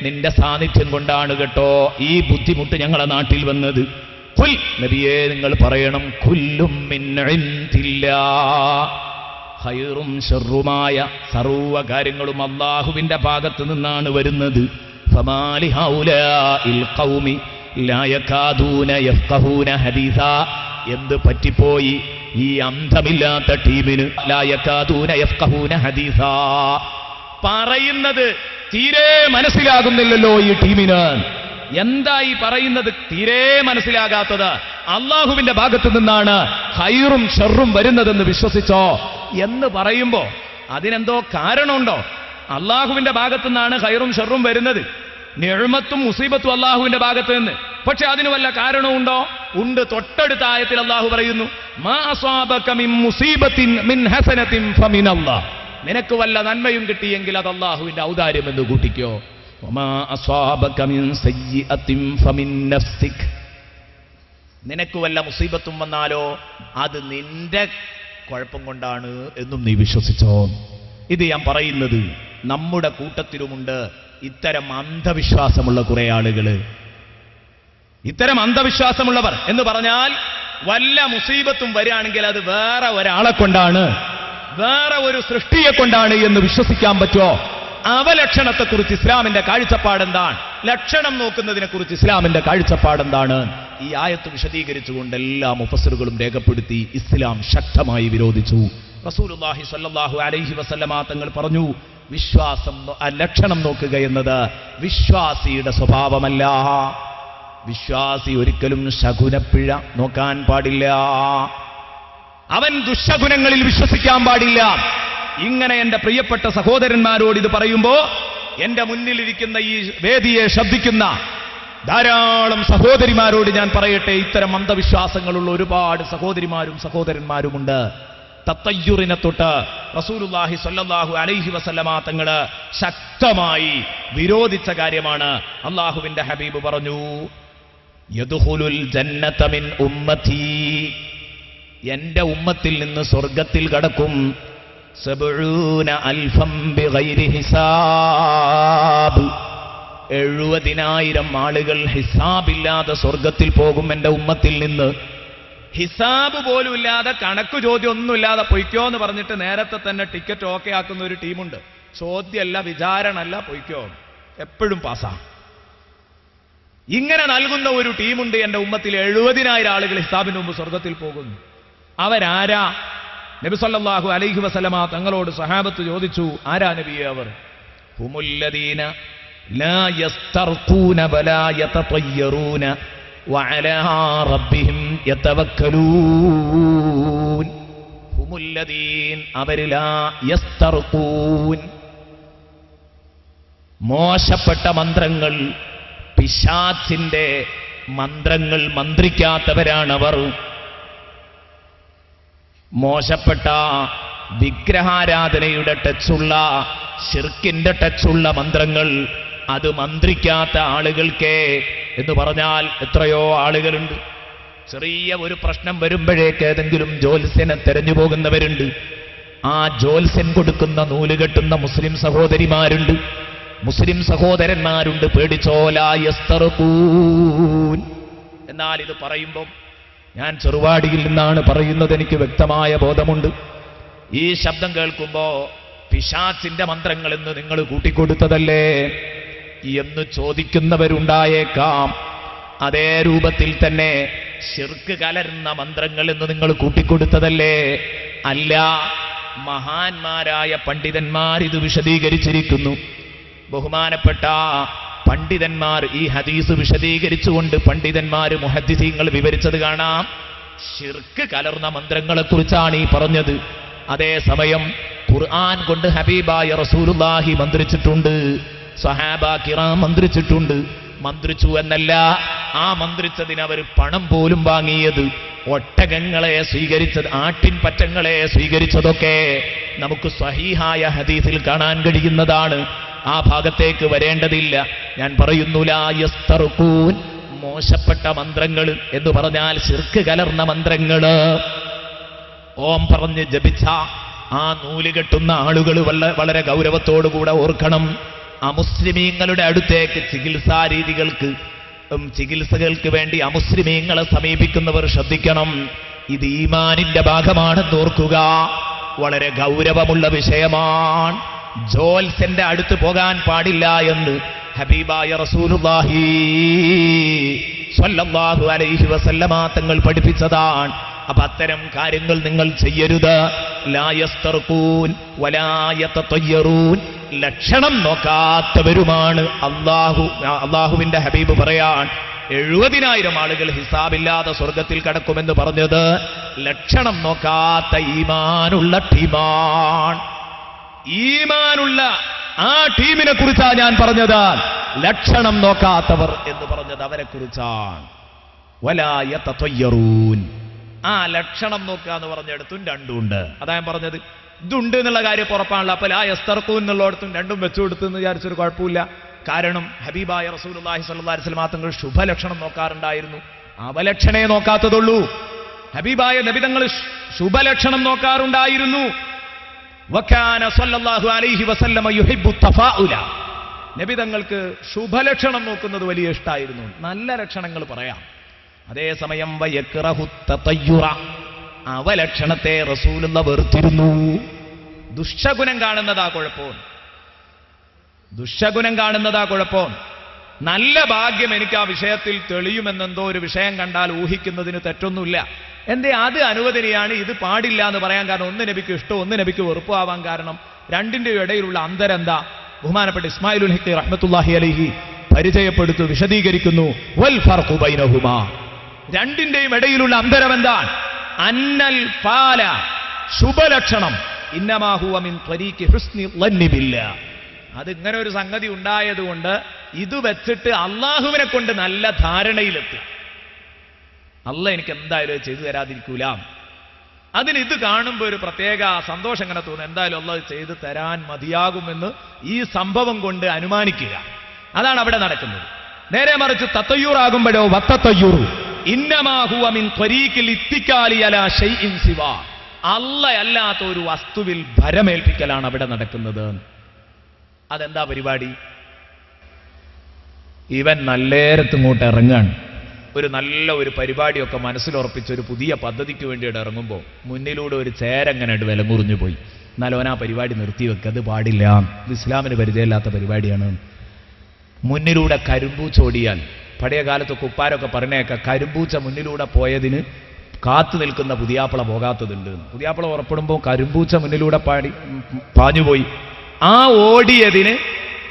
നിന്റെ സാന്നിധ്യം കൊണ്ടാണ് കേട്ടോ ഈ ബുദ്ധിമുട്ട് ഞങ്ങളുടെ നാട്ടിൽ വന്നത്. ഖുൽ, നബിയേ നിങ്ങൾ പറയണം, കുല്ലും മിൻ ഇൻദില്ലാഹ്, ഖൈറും ശർറുമായ സർവ്വ കാര്യങ്ങളും അല്ലാഹുവിന്റെ ഭാഗത്ത് നിന്നാണ് വരുന്നത്. ഫമാലി ഹൗലാഇൽ ഖൗമി ലാ യകാദൂന യഫ്ഖഹൂന ഹദീസാ, എന്ത് പറ്റിപ്പോയി ഈ അന്ധമില്ലാത്ത ടീമിന്? ലാ യകാദൂന യഫ്ഖഹൂന ഹദീസാ, പറയുന്നത് തീരെ മനസ്സിലാകുന്നില്ലല്ലോ ഈ ടീമിന്. എന്താ ഈ പറയുന്നത് തീരെ മനസ്സിലാകാത്തത്? അള്ളാഹുവിന്റെ ഭാഗത്തു നിന്നാണ് ഖൈറും ഷർറും വരുന്നതെന്ന് വിശ്വസിച്ചോ എന്ന് പറയുമ്പോ അതിനെന്തോ കാരണമുണ്ടോ? അള്ളാഹുവിന്റെ ഭാഗത്തു നിന്നാണ് ഖൈറും ഷർറും വരുന്നത്, നിഅമത്തും മുസീബത്തും അള്ളാഹുവിന്റെ ഭാഗത്ത് നിന്ന്. പക്ഷെ അതിന് വല്ല കാരണമുണ്ടോ? ഉണ്ട്. തൊട്ടടുത്ത ആയത്തിൽ അള്ളാഹു പറയുന്നു, മാ അസ്വാബക മിൻ മുസീബത്തിൻ മിൻ ഹസനത്തിൻ ഫമിനല്ലാഹ്, നിനക്ക് വല്ല നന്മയും കിട്ടിയെങ്കിൽ അത് അള്ളാഹുവിന്റെ ഔദാര്യം എന്ന് കൂട്ടിക്കോ. വമാ അസ്വാബക മിൻ സയ്യിഅത്തിൻ ഫമിൻ നഫ്സിക്, നിനക്ക് വല്ല മുസീബത്തും വന്നാലോ അത് നിന്റെ കുഴപ്പം കൊണ്ടാണ് എന്നും നീ വിശ്വസിച്ചോ. ഇത് ഞാൻ പറയുന്നത് നമ്മുടെ കൂട്ടത്തിലുമുണ്ട് ഇത്തരം അന്ധവിശ്വാസമുള്ള കുറെ ആളുകൾ. ഇത്തരം അന്ധവിശ്വാസമുള്ളവർ എന്ന് പറഞ്ഞാൽ വല്ല മുസീബത്തും വരികയാണെങ്കിൽ അത് വേറെ ഒരാളെ കൊണ്ടാണ്, വേറെ ഒരു സൃഷ്ടിയെ കൊണ്ടാണ് എന്ന് വിശ്വസിക്കാൻ പറ്റുമോ? അവലക്ഷണത്തെക്കുറിച്ച് ഇസ്ലാമിന്റെ കാഴ്ചപ്പാടെന്താണ്? ലക്ഷണം നോക്കുന്നതിനെ കുറിച്ച് ഇസ്ലാമിന്റെ കാഴ്ചപ്പാടെന്താണ്? ഈ ആയത്ത് വിശദീകരിച്ചുകൊണ്ട് എല്ലാ മുഫസ്സിറുകളും രേഖപ്പെടുത്തി ഇസ്ലാം ശക്തമായി വിരോധിച്ചു. റസൂലുള്ളാഹി സ്വല്ലല്ലാഹു അലൈഹി വസല്ലമ തങ്ങൾ പറഞ്ഞു, വിശ്വാസം ലക്ഷണം നോക്കുക എന്നത് വിശ്വാസിയുടെ സ്വഭാവമല്ല. വിശ്വാസി ഒരിക്കലും ശകുനപ്പിഴ നോക്കാൻ പാടില്ല, അവൻ ദുശകുനങ്ങളിൽ വിശ്വസിക്കാൻ പാടില്ല. ഇങ്ങനെ എന്റെ പ്രിയപ്പെട്ട സഹോദരന്മാരോട് ഇത് പറയുമ്പോ എന്റെ മുന്നിലിരിക്കുന്ന ഈ വേദിയെ ശബ്ദിക്കുന്ന ധാരാളം സഹോദരിമാരോട് ഞാൻ പറയട്ടെ, ഇത്തരം അന്ധവിശ്വാസങ്ങളുള്ള ഒരുപാട് സഹോദരിമാരും സഹോദരന്മാരുമുണ്ട്. തത്തയ്യുറിനെ തൊട്ട് റസൂലുള്ളാഹി സ്വല്ലല്ലാഹു അലൈഹി വസല്ലമ തങ്ങള് ശക്തമായി വിരോധിച്ച കാര്യമാണ്. അള്ളാഹുവിന്റെ ഹബീബ് പറഞ്ഞു, യദ്ഖുലുൽ ജന്നത മിൻ ഉമ്മത്തി, എന്റെ ഉമ്മത്തിൽ നിന്ന് സ്വർഗത്തിൽ കടക്കും 70,000 ബിഗൈരി ഹിസാബ്, 70,000 ആളുകൾ ഹിസാബില്ലാതെ സ്വർഗത്തിൽ പോകും എന്റെ ഉമ്മത്തിൽ നിന്ന്. ഹിസാബ് പോലും ഇല്ലാതെ, കണക്ക് ചോദ്യം ഒന്നുമില്ലാതെ പൊയ്ക്കോ എന്ന് പറഞ്ഞിട്ട് നേരത്തെ തന്നെ ടിക്കറ്റ് ഓക്കെ ആക്കുന്ന ഒരു ടീമുണ്ട്. ചോദ്യമല്ല, വിചാരണല്ല, പൊയ്ക്കോ, എപ്പോഴും പാസ്സാ. ഇങ്ങനെ നൽകുന്ന ഒരു ടീമുണ്ട് എന്റെ ഉമ്മത്തിൽ. 70,000 ആളുകൾ ഹിസാബിന് മുമ്പ് സ്വർഗത്തിൽ പോകുന്നു. അവരാരാ? നബി സല്ലല്ലാഹു അലൈഹി വസല്ലമ തങ്ങളോട് സഹാബത്ത് ചോദിച്ചു, ആരാ നബിയെ അവർ? ഹുമുല്ലദീന ലാ യസ്തർഖൂന വലാ യതതയ്യറൂന വഅലാ റബ്ബിഹിം യതവക്കലൂൻ ഹുമുല്ലദീൻ അവർ ലാ യസ്തർഖൂൻ മോശപ്പെട്ട മന്ത്രങ്ങൾ, പിശാചിന്റെ മന്ത്രങ്ങൾ മന്ത്രിക്കാത്തവരാണവർ. മോശപ്പെട്ട വിഗ്രഹാരാധനയുടെ ടച്ചുള്ള, ശിർക്കിന്റെ ടച്ചുള്ള മന്ത്രങ്ങൾ അത് മന്ത്രിക്കാത്ത ആളുകൾക്കേ എന്ന് പറഞ്ഞാൽ എത്രയോ ആളുകളുണ്ട്. ചെറിയ ഒരു പ്രശ്നം വരുമ്പോഴേക്ക് ഏതെങ്കിലും ജ്യോത്സ്യനെ തെരഞ്ഞു പോകുന്നവരുണ്ട്. ആ ജ്യോത്സ്യൻ കൊടുക്കുന്ന നൂല് കെട്ടുന്ന മുസ്ലിം സഹോദരിമാരുണ്ട്, മുസ്ലിം സഹോദരന്മാരുണ്ട്. പേടിച്ചോ ലാ യസ്തർഖൂൻ. എന്നാൽ ഇത് പറയുമ്പം ഞാൻ ചെറുവാടിയിൽ നിന്നാണ് പറയുന്നത്, എനിക്ക് വ്യക്തമായ ബോധമുണ്ട്. ഈ ശബ്ദം കേൾക്കുമ്പോ പിശാചിന്റെ മന്ത്രങ്ങൾ എന്ന് നിങ്ങൾ കൂട്ടിക്കൊടുത്തതല്ലേ എന്ന് ചോദിക്കുന്നവരുണ്ടായേക്കാം. അതേ രൂപത്തിൽ തന്നെ ശിർക്ക് കലർന്ന മന്ത്രങ്ങൾ എന്ന് നിങ്ങൾ കൂട്ടിക്കൊടുത്തതല്ലേ? അല്ല, മഹാന്മാരായ പണ്ഡിതന്മാർ ഇത് വിശദീകരിച്ചിരിക്കുന്നു. ബഹുമാനപ്പെട്ട പണ്ഡിതന്മാർ ഈ ഹദീസ് വിശദീകരിച്ചുകൊണ്ട് പണ്ഡിതന്മാർ മുഹദ്ദിസീങ്ങൾ വിവരിച്ചത് കാണാം. ശിർക്ക് കലർന്ന മന്ത്രങ്ങളെക്കുറിച്ചാണ് ഈ പറഞ്ഞത്. അതേസമയം ഖുർആൻ കൊണ്ട് ഹബീബായ റസൂലുള്ളാഹി മന്ത്രിച്ചിട്ടുണ്ട്, സഹാബ കിറാം മന്ത്രിച്ചിട്ടുണ്ട്. മന്ത്രിച്ചു എന്നല്ല, ആ മന്ത്രിച്ചതിന് അവർ പണം പോലും വാങ്ങിയത്, ഒട്ടകങ്ങളെ സ്വീകരിച്ചത്, ആട്ടിൻ പറ്റങ്ങളെ സ്വീകരിച്ചതൊക്കെ നമുക്ക് സ്വഹീഹായ ഹദീസിൽ കാണാൻ കഴിയുന്നതാണ്. ആ ഭാഗത്തേക്ക് വരേണ്ടതില്ല. ഞാൻ പറയുന്നു ലാ യസ്തർഖൂൻ, മോശപ്പെട്ട മന്ത്രങ്ങൾ എന്ന് പറഞ്ഞാൽ ശിർക്ക് കലർന്ന മന്ത്രങ്ങള്. ഓം പറഞ്ഞ് ജപിച്ച ആ നൂല് കെട്ടുന്ന ആളുകൾ വളരെ ഗൗരവത്തോടുകൂടെ ഓർക്കണം. അമുസ്ലിമീങ്ങളുടെ അടുത്തേക്ക് ചികിത്സകൾക്ക് വേണ്ടി അമുസ്ലിമീങ്ങളെ സമീപിക്കുന്നവർ ശ്രദ്ധിക്കണം. ഇത് ഈമാനിന്റെ ഭാഗമാണെന്ന് ഓർക്കുക. വളരെ ഗൗരവമുള്ള വിഷയമാണ്. ജോൽസന്റെ അടുത്ത് പോകാൻ പാടില്ല എന്ന് ഹബീബായ റസൂലുള്ളാഹി സ്വല്ലല്ലാഹു അലൈഹി വസല്ലമ തങ്ങൾ പഠിപ്പിച്ചതാണ്. അപ്പൊ അത്തരം കാര്യങ്ങൾ നിങ്ങൾ ചെയ്യരുത്. ലാ യസ്തർഖൂൻ വലാ യതതയ്യറൂൻ, ലക്ഷണം നോക്കാത്തവരുമാണ്. അള്ളാഹുവിന്റെ ഹബീബ് പറയാൻ 70,000 ആളുകൾ ഹിസാബില്ലാതെ സ്വർഗത്തിൽ കടക്കുമെന്ന് പറഞ്ഞത് ലക്ഷണം നോക്കാത്ത ഈമാനുള്ള ടീമാണ്. ഈമാനുള്ള ആ ടീമിനെ കുറിച്ചാണ് ഞാൻ പറഞ്ഞത്. ലക്ഷണം നോക്കാത്തവർ എന്ന് പറഞ്ഞത് അവരെ കുറിച്ചാണ്. വലാ യതതയ്യറൂൻ, ആ ലക്ഷണം നോക്കുക എന്ന് പറഞ്ഞിടത്തും രണ്ടുണ്ട്. അതാ ഞാൻ പറഞ്ഞത്, ഇതുണ്ട് എന്നുള്ള കാര്യം ഉറപ്പാണല്ലോ. അപ്പൊ ലാ യസ്തർഖൂൻ എന്നുള്ളിടത്തും രണ്ടും വെച്ചു കൊടുത്തെന്ന് വിചാരിച്ചൊരു കുഴപ്പമില്ല. കാരണം ഹബീബായ റസൂലുള്ളാഹി സ്വല്ലല്ലാഹി അലൈഹി വസല്ലം തങ്ങൾ ശുഭലക്ഷണം നോക്കാറുണ്ടായിരുന്നു, അവലക്ഷണേ നോക്കാത്തതുള്ളൂ. ഹബീബായ നബിതങ്ങൾ ശുഭലക്ഷണം നോക്കാറുണ്ടായിരുന്നു. വകാന സ്വല്ലല്ലാഹു അലൈഹി വസല്ലം യുഹിബ്ബു തഫാഉല, നബിതങ്ങൾക്ക് ശുഭലക്ഷണം നോക്കുന്നത് വലിയ ഇഷ്ടമായിരുന്നു. നല്ല ലക്ഷണങ്ങൾ പറയാം. അതേസമയം വയക്റഹു തതയ്യുറ, അവലക്ഷണത്തെ റസൂലുള്ള വെറുത്തിരുന്നു. ദുഷ്ടഗുണം കാണുന്നതാ കുഴപ്പം, ദുഷ്ടഗുണം കാണുന്നതാ കുഴപ്പം. നല്ല ഭാഗ്യം എനിക്ക് ആ വിഷയത്തിൽ തെളിയുമെന്നെന്തോ ഒരു വിഷയം കണ്ടാൽ ഊഹിക്കുന്നതിന് തെറ്റൊന്നുമില്ല. എന്തേ അത് അനുവദനീയാണ്, ഇത് പാടില്ല എന്ന് പറയാൻ കാരണം ഒന്ന് നബിക്ക് ഇഷ്ടം, ഒന്ന് നബിക്ക് വെറുപ്പ് ആവാൻ കാരണം രണ്ടിന്റെ ഇടയിലുള്ള അന്തരം എന്താ? ബഹുമാനപ്പെട്ട ഇസ്മായിലുൽ ഹഖ് റഹ്മത്തുള്ളാഹി അലൈഹി പരിചയപ്പെടുത്തു, വിശദീകരിക്കുന്നു. വൽ ഫർഖു ബൈനഹുമാ, രണ്ടിന്റെയും ഇടയിലുള്ള അന്തരം എന്താണ്? അന്നൽ ഫാല, ശുഭലക്ഷണം, ഇന്നമാ ഹുവ മിൻ ത്വരീഖി ഹുസ്നി ളന്നി ബില്ലാഹ്. അതിങ്ങനെ ഒരു സംഗതി ഉണ്ടായതുകൊണ്ട് ഇത് വെച്ചിട്ട് അള്ളാഹുവിനെ കൊണ്ട് നല്ല ധാരണയിലെത്തി. അല്ല എനിക്ക് എന്തായാലും ചെയ്തു തരാതിരിക്കൂല. അതിന് ഇത് കാണുമ്പോൾ ഒരു പ്രത്യേക സന്തോഷം ഇങ്ങനെ തോന്നുന്നു. എന്തായാലും അള്ളാഹ് ചെയ്തു തരാൻ മതിയാകുമെന്ന് ഈ സംഭവം കൊണ്ട് അനുമാനിക്കുക. അതാണ് അവിടെ നടക്കുന്നത്. നേരെ മറിച്ച് തത്തയ്യൂറാകുമ്പോഴോ വത്തത്തയ്യൂറു ഇന്നമാ ഹുവ മിൻ ത്വരീഖിൽ ഇത്തിക്കാലി അലാ ശൈഇൻ സിവാ, അല്ലാത്ത ഒരു വസ്തുവിൽ ഭരമേൽപ്പിക്കലാണ് അവിടെ നടക്കുന്നത്. അതെന്താ പരിപാടി? ഇവൻ നല്ലേരത്ത് ഇങ്ങോട്ട് ഇറങ്ങാണ്. ഒരു നല്ല ഒരു പരിപാടിയൊക്കെ മനസ്സിലുറപ്പിച്ച് ഒരു പുതിയ പദ്ധതിക്ക് വേണ്ടിയിട്ട് ഇറങ്ങുമ്പോൾ മുന്നിലൂടെ ഒരു ചേരങ്ങനെ വിലമുറിഞ്ഞു പോയി. എന്നാലും അവൻ ആ പരിപാടി നിർത്തിവെക്കുക, അത് പാടില്ല, ഇത് ഇസ്ലാമിന് പരിചയമില്ലാത്ത പരിപാടിയാണ്. മുന്നിലൂടെ കരിമ്പൂച്ച ഓടിയാൽ, പഴയ കാലത്തൊക്കെ ഉപ്പാരൊക്കെ പറഞ്ഞേക്ക, കരിമ്പൂച്ച മുന്നിലൂടെ പോയതിന് കാത്തു നിൽക്കുന്ന പുതിയാപ്പള പോകാത്തതുണ്ട്. പുതിയാപ്പള ഉറപ്പെടുമ്പോൾ കരിമ്പൂച്ച മുന്നിലൂടെ പാഞ്ഞുപോയി. ആ ഓടിയതിന്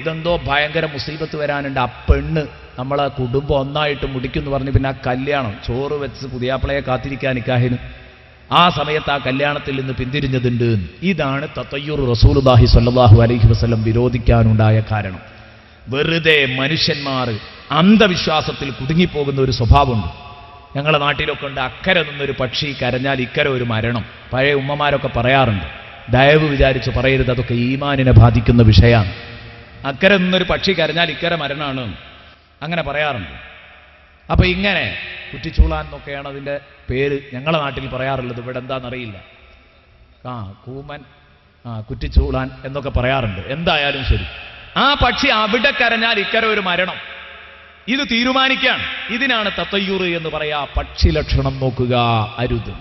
ഇതെന്തോ ഭയങ്കര മുസീബത്ത് വരാനുണ്ട്, ആ പെണ്ണ് നമ്മളെ കുടുംബം ഒന്നായിട്ട് മുടിക്കുമെന്ന് പറഞ്ഞ് പിന്നെ ആ കല്യാണം ചോറ് വെച്ച് പുതിയാപ്പിളയെ കാത്തിരിക്കാൻ നിക്കാഹിന് ആ സമയത്ത് ആ കല്യാണത്തിൽ നിന്ന് പിന്തിരിഞ്ഞതുണ്ട്. ഇതാണ് തത്തയ്യൂർ റസൂലുള്ളാഹി സ്വല്ലല്ലാഹു അലൈഹി വസല്ലം വിരോധിക്കാനുണ്ടായ കാരണം. വെറുതെ മനുഷ്യന്മാർ അന്ധവിശ്വാസത്തിൽ കുടുങ്ങിപ്പോകുന്ന ഒരു സ്വഭാവമുണ്ട്. ഞങ്ങളുടെ നാട്ടിലൊക്കെ ഉണ്ട്, അക്കരെ നിന്നൊരു പക്ഷി കരഞ്ഞാൽ ഇക്കരെ ഒരു മരണം. പഴയ ഉമ്മമാരൊക്കെ പറയാറുണ്ട്, ദയവ് വിചാരിച്ച് പറയരുത്, അതൊക്കെ ഈമാനിനെ ബാധിക്കുന്ന വിഷയമാണ്. അക്കരെ നിന്നൊരു പക്ഷി കരഞ്ഞാൽ ഇക്കരെ മരണമാണ്, അങ്ങനെ പറയാറുണ്ട്. അപ്പൊ ഇങ്ങനെ കുറ്റിച്ചൂളാൻ എന്നൊക്കെയാണ് അതിൻ്റെ പേര് ഞങ്ങളുടെ നാട്ടിൽ പറയാറുള്ളത്. ഇവിടെ എന്താണെന്നറിയില്ല, കൂമൻ, കുറ്റിച്ചൂളാൻ എന്നൊക്കെ പറയാറുണ്ട്. എന്തായാലും ശരി, ആ പക്ഷി അവിടെ കരഞ്ഞാൽ ഇക്കരെ ഒരു മരണം, ഇത് തീരുമാനിക്കാൻ. ഇതിനാണ് തത്തയ്യൂർ എന്ന് പറയാ. പക്ഷി ലക്ഷണം നോക്കുക അരുത്.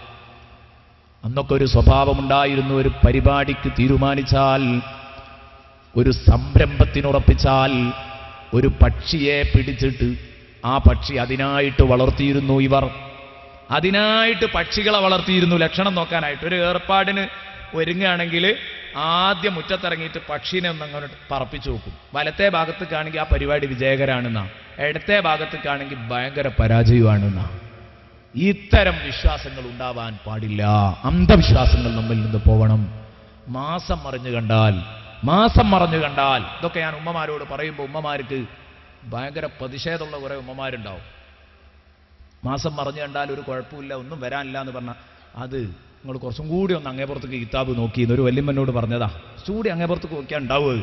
അന്നൊക്കെ ഒരു സ്വഭാവമുണ്ടായിരുന്നു, ഒരു പരിപാടിക്ക് തീരുമാനിച്ചാൽ, ഒരു സംരംഭത്തിനുറപ്പിച്ചാൽ ഒരു പക്ഷിയെ പിടിച്ചിട്ട് ആ പക്ഷി അതിനായിട്ട് വളർത്തിയിരുന്നു. ഇവർ അതിനായിട്ട് പക്ഷികളെ വളർത്തിയിരുന്നു ലക്ഷണം നോക്കാനായിട്ട്. ഒരു ഏർപ്പാടിന് ഒരുങ്ങുകയാണെങ്കിൽ ആദ്യം മുറ്റത്തിറങ്ങിയിട്ട് പക്ഷീനെ ഒന്ന് അങ്ങനെ പറപ്പിച്ചു നോക്കും. വലത്തെ ഭാഗത്തേക്കാണെങ്കിൽ ആ പരിപാടി വിജയകരാണെന്നാ, ഇടത്തെ ഭാഗത്തേക്കാണെങ്കിൽ ഭയങ്കര പരാജയമാണെന്നാ. ഇത്തരം വിശ്വാസങ്ങൾ ഉണ്ടാവാൻ പാടില്ല. അന്ധവിശ്വാസങ്ങൾ നമ്മിൽ നിന്ന് പോവണം. മാസം മറിഞ്ഞു കണ്ടാൽ ഇതൊക്കെ ഞാൻ ഉമ്മമാരോട് പറയുമ്പോൾ ഉമ്മമാർക്ക് ഭയങ്കര പ്രതിഷേധമുള്ള കുറേ ഉമ്മമാരുണ്ടാവും. മാസം മറിഞ്ഞു കണ്ടാൽ ഒരു കുഴപ്പമില്ല, ഒന്നും വരാനില്ല എന്ന് പറഞ്ഞാൽ, അത് നിങ്ങൾ കുറച്ചും കൂടി ഒന്ന് അങ്ങേപ്പുറത്തേക്ക് കിതാബ് നോക്കി എന്നൊരു വല്യമ്മനോട് പറഞ്ഞതാ. ചൂടി അങ്ങേപ്പുറത്തേക്ക് നോക്കിയാൽ ഉണ്ടാവുക.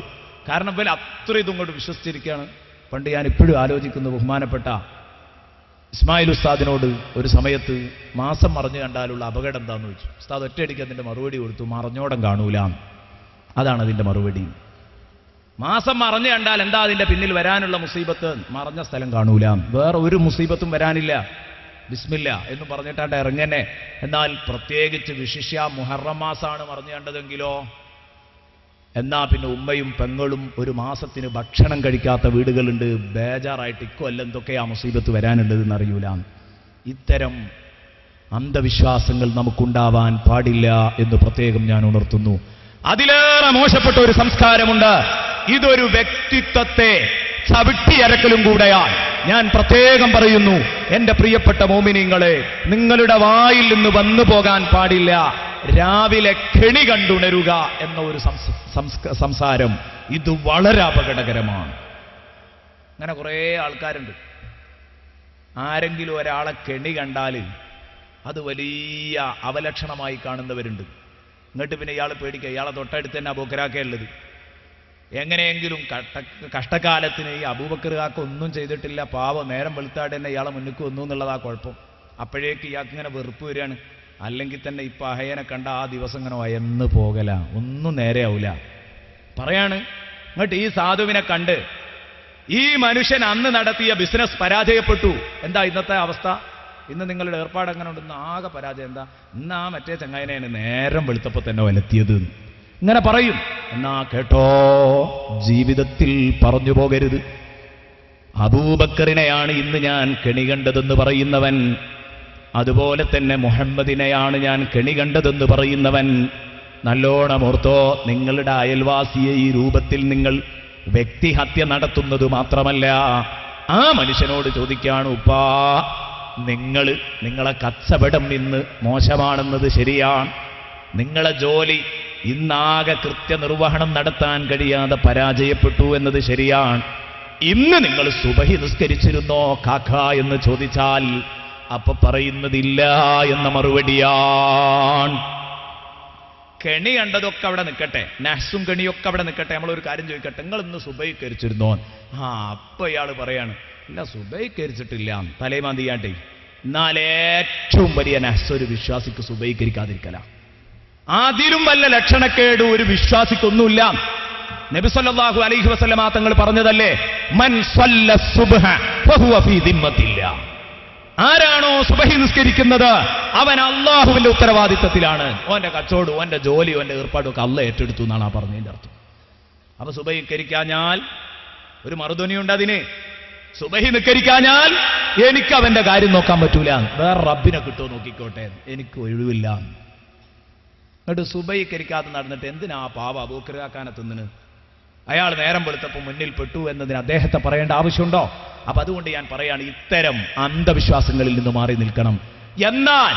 കാരണം ഇവർ അത്ര ഇതും കൊണ്ട് വിശ്വസിച്ചിരിക്കുകയാണ്. പണ്ട് ഞാൻ ഇപ്പോഴും ആലോചിക്കുന്ന ബഹുമാനപ്പെട്ട ഇസ്മായിൽ ഉസ്താദിനോട് ഒരു സമയത്ത് മാസം മറിഞ്ഞു കണ്ടാലുള്ള അപകടം എന്താണെന്ന് ചോദിച്ചു. ഉസ്താദ് ഒറ്റയടിക്ക് അതിൻ്റെ മറുപടി കൊടുത്തു, മറഞ്ഞോടം കാണൂല. അതാണ് അതിൻ്റെ മറുപടി. മാസം മറഞ്ഞു കണ്ടാൽ എന്താ അതിൻ്റെ പിന്നിൽ വരാനുള്ള മുസീബത്ത്? മറഞ്ഞ സ്ഥലം കാണൂല, വേറെ ഒരു മുസീബത്തും വരാനില്ല. ബിസ്മില്ല എന്ന് പറഞ്ഞിട്ടാണ്ട് ഇറങ്ങനെ. എന്നാൽ പ്രത്യേകിച്ച് വിശിഷ്യ മുഹറം മാസമാണ് മറഞ്ഞു കണ്ടതെങ്കിലോ, എന്നാ പിന്നെ ഉമ്മയും പെങ്ങളും ഒരു മാസത്തിന് ഭക്ഷണം കഴിക്കാത്ത വീടുകളുണ്ട്. ബേജാറായിട്ട് ഇക്കൊല്ലം എന്തൊക്കെയാ മുസീബത്ത് വരാനുള്ളതെന്ന് അറിയൂല. ഇത്തരം അന്ധവിശ്വാസങ്ങൾ നമുക്കുണ്ടാവാൻ പാടില്ല എന്ന് പ്രത്യേകം ഞാൻ ഉണർത്തുന്നു. അതിലേറെ മോശപ്പെട്ട ഒരു സംസ്കാരമുണ്ട്. ഇതൊരു വ്യക്തിത്വത്തെ ചവിട്ടിയരക്കലും കൂടെയാണ്. ഞാൻ പ്രത്യേകം പറയുന്നു, എന്റെ പ്രിയപ്പെട്ട മോമിനീങ്ങളെ, നിങ്ങളുടെ വായിൽ നിന്ന് വന്നു പോകാൻ പാടില്ല രാവിലെ കെണി കണ്ടുണരുക എന്ന ഒരു സംസാരം. ഇത് വളരെ അപകടകരമാണ്. അങ്ങനെ കുറേ ആൾക്കാരുണ്ട്, ആരെങ്കിലും ഒരാളെ കെണി കണ്ടാൽ അത് വലിയ അവലക്ഷണമായി കാണുന്നവരുണ്ട്. എന്നിട്ട് പിന്നെ ഇയാൾ പേടിക്കുക, ഇയാളെ തൊട്ടടുത്ത് തന്നെ അബൂബക്കറാക്കയുള്ളത്. എങ്ങനെയെങ്കിലും കഷ്ടകാലത്തിന് ഈ അബൂബക്കറാക്ക ഒന്നും ചെയ്തിട്ടില്ല, പാവം, നേരം വെളുത്താട് തന്നെ ഇയാളെ മുന്നിക്ക് വന്നു എന്നുള്ളതാ കുഴപ്പം. അപ്പോഴേക്ക് ഇയാൾക്ക് ഇങ്ങനെ വെറുപ്പ് വരികയാണ്. അല്ലെങ്കിൽ തന്നെ ഇപ്പൊ അഹയനെ കണ്ട ആ ദിവസം ഇങ്ങനെ വയന്ന് പോകല, ഒന്നും നേരെയാവൂല പറയാണ്. എന്നിട്ട് ഈ സാധുവിനെ കണ്ട് ഈ മനുഷ്യൻ അന്ന് നടത്തിയ ബിസിനസ് പരാജയപ്പെട്ടു. എന്താ ഇന്നത്തെ അവസ്ഥ? ഇന്ന് നിങ്ങളുടെ ഏർപ്പാട് എങ്ങനെ ഉണ്ട്? ആകെ പരാജയം. എന്താ? ഇന്ന് ആ മറ്റേ ചങ്ങായിനെയാണ് നേരം വെളുത്തപ്പോൾ തന്നെ വലത്തിയത് ഇങ്ങനെ പറയും. എന്നാ കേട്ടോ, ജീവിതത്തിൽ പറഞ്ഞു പോകരുത്. അബൂബക്കറിനെയാണ് ഇന്ന് ഞാൻ കെണി കണ്ടതെന്ന് പറയുന്നവൻ, അതുപോലെ തന്നെ മുഹമ്മദിനെയാണ് ഞാൻ കെണി കണ്ടതെന്ന് പറയുന്നവൻ, നല്ലോണം ഓർത്തോ, നിങ്ങളുടെ അയൽവാസിയെ ഈ രൂപത്തിൽ നിങ്ങൾ വ്യക്തിഹത്യ നടത്തുന്നത് മാത്രമല്ല, ആ മനുഷ്യനോട് ചോദിക്കാണ്, ഉപ്പാ, നിങ്ങളെ കച്ചവടം ഇന്ന് മോശമാണെന്നത് ശരിയാണ്, നിങ്ങളെ ജോലി ഇന്നാകെ കൃത്യനിർവഹണം നടത്താൻ കഴിയാതെ പരാജയപ്പെട്ടു എന്നത് ശരിയാണ്, ഇന്ന് നിങ്ങൾ സുബഹി നിസ്കരിച്ചിരുന്നോ കാക്ക എന്ന് ചോദിച്ചാൽ അപ്പൊ പറയുന്നതില്ല എന്ന മറുപടിയാണ്. കെണി കണ്ടതൊക്കെ അവിടെ നിൽക്കട്ടെ, നഹ്സും കെണിയൊക്കെ അവിടെ നിൽക്കട്ടെ, നമ്മളൊരു കാര്യം ചോദിക്കട്ടെ, നിങ്ങൾ ഇന്ന് സുബഹി കരിച്ചിരുന്നോ? അപ്പൊ ഇയാൾ പറയാണ്, ഇല്ല സുബഹി കരിച്ചിട്ടില്ല, തലേമാൻ തീയാണ്ടേ. എന്നാൽ ഏറ്റവും വലിയ നഹ്സ് ഒരു വിശ്വാസിക്ക് സുബഹി കരിക്കാതിരിക്കല. അതിലും വല്ല ലക്ഷണക്കേട് ഒരു വിശ്വാസിക്കൊന്നുമില്ല. നബി സല്ലല്ലാഹു അലൈഹി വസല്ലമ തങ്ങൾ പറഞ്ഞതല്ലേ, മൻ സ്വല്ല സുബ്ഹ ഫഹുവ ഫീ ദിമ്മത്തില്ലാ. ആരാണോ സുബഹി നിസ്കരിക്കുന്നത് അവൻ അള്ളാഹുവിന്റെ ഉത്തരവാദിത്തത്തിലാണ്. ഓന്റെ കച്ചവടം, ഓന്റെ ജോലി, ഓന്റെ ഏർപ്പാടും ഒക്കെ അള്ളാഹ് ഏറ്റെടുത്തു എന്നാണ് ആ പറഞ്ഞതിന്റെ അർത്ഥം. അപ്പൊ സുബഹി നിസ്കരിക്കാഞ്ഞാൽ ഒരു മറുധ്വനിയുണ്ട് അതിന്. സുബഹി നിസ്കരിക്കാഞ്ഞാൽ എനിക്ക് അവന്റെ കാര്യം നോക്കാൻ പറ്റൂല, വേറെ റബ്ബിനെ കിട്ടുമോ നോക്കിക്കോട്ടെ, എനിക്ക് ഒഴിവില്ല. എന്നിട്ട് സുബഹി നിസ്കരിക്കാതെ നടന്നിട്ട് എന്തിനാ പാവ അബൂബക്കർ കാക്കാനെ തിന്നിന്? അയാൾ നേരം വെളുത്തപ്പോൾ മുന്നിൽ പെട്ടു എന്നതിന് അദ്ദേഹത്തെ പറയേണ്ട ആവശ്യമുണ്ടോ? അപ്പൊ അതുകൊണ്ട് ഞാൻ പറയാണ്, ഇത്തരം അന്ധവിശ്വാസങ്ങളിൽ നിന്ന് മാറി നിൽക്കണം. എന്നാൽ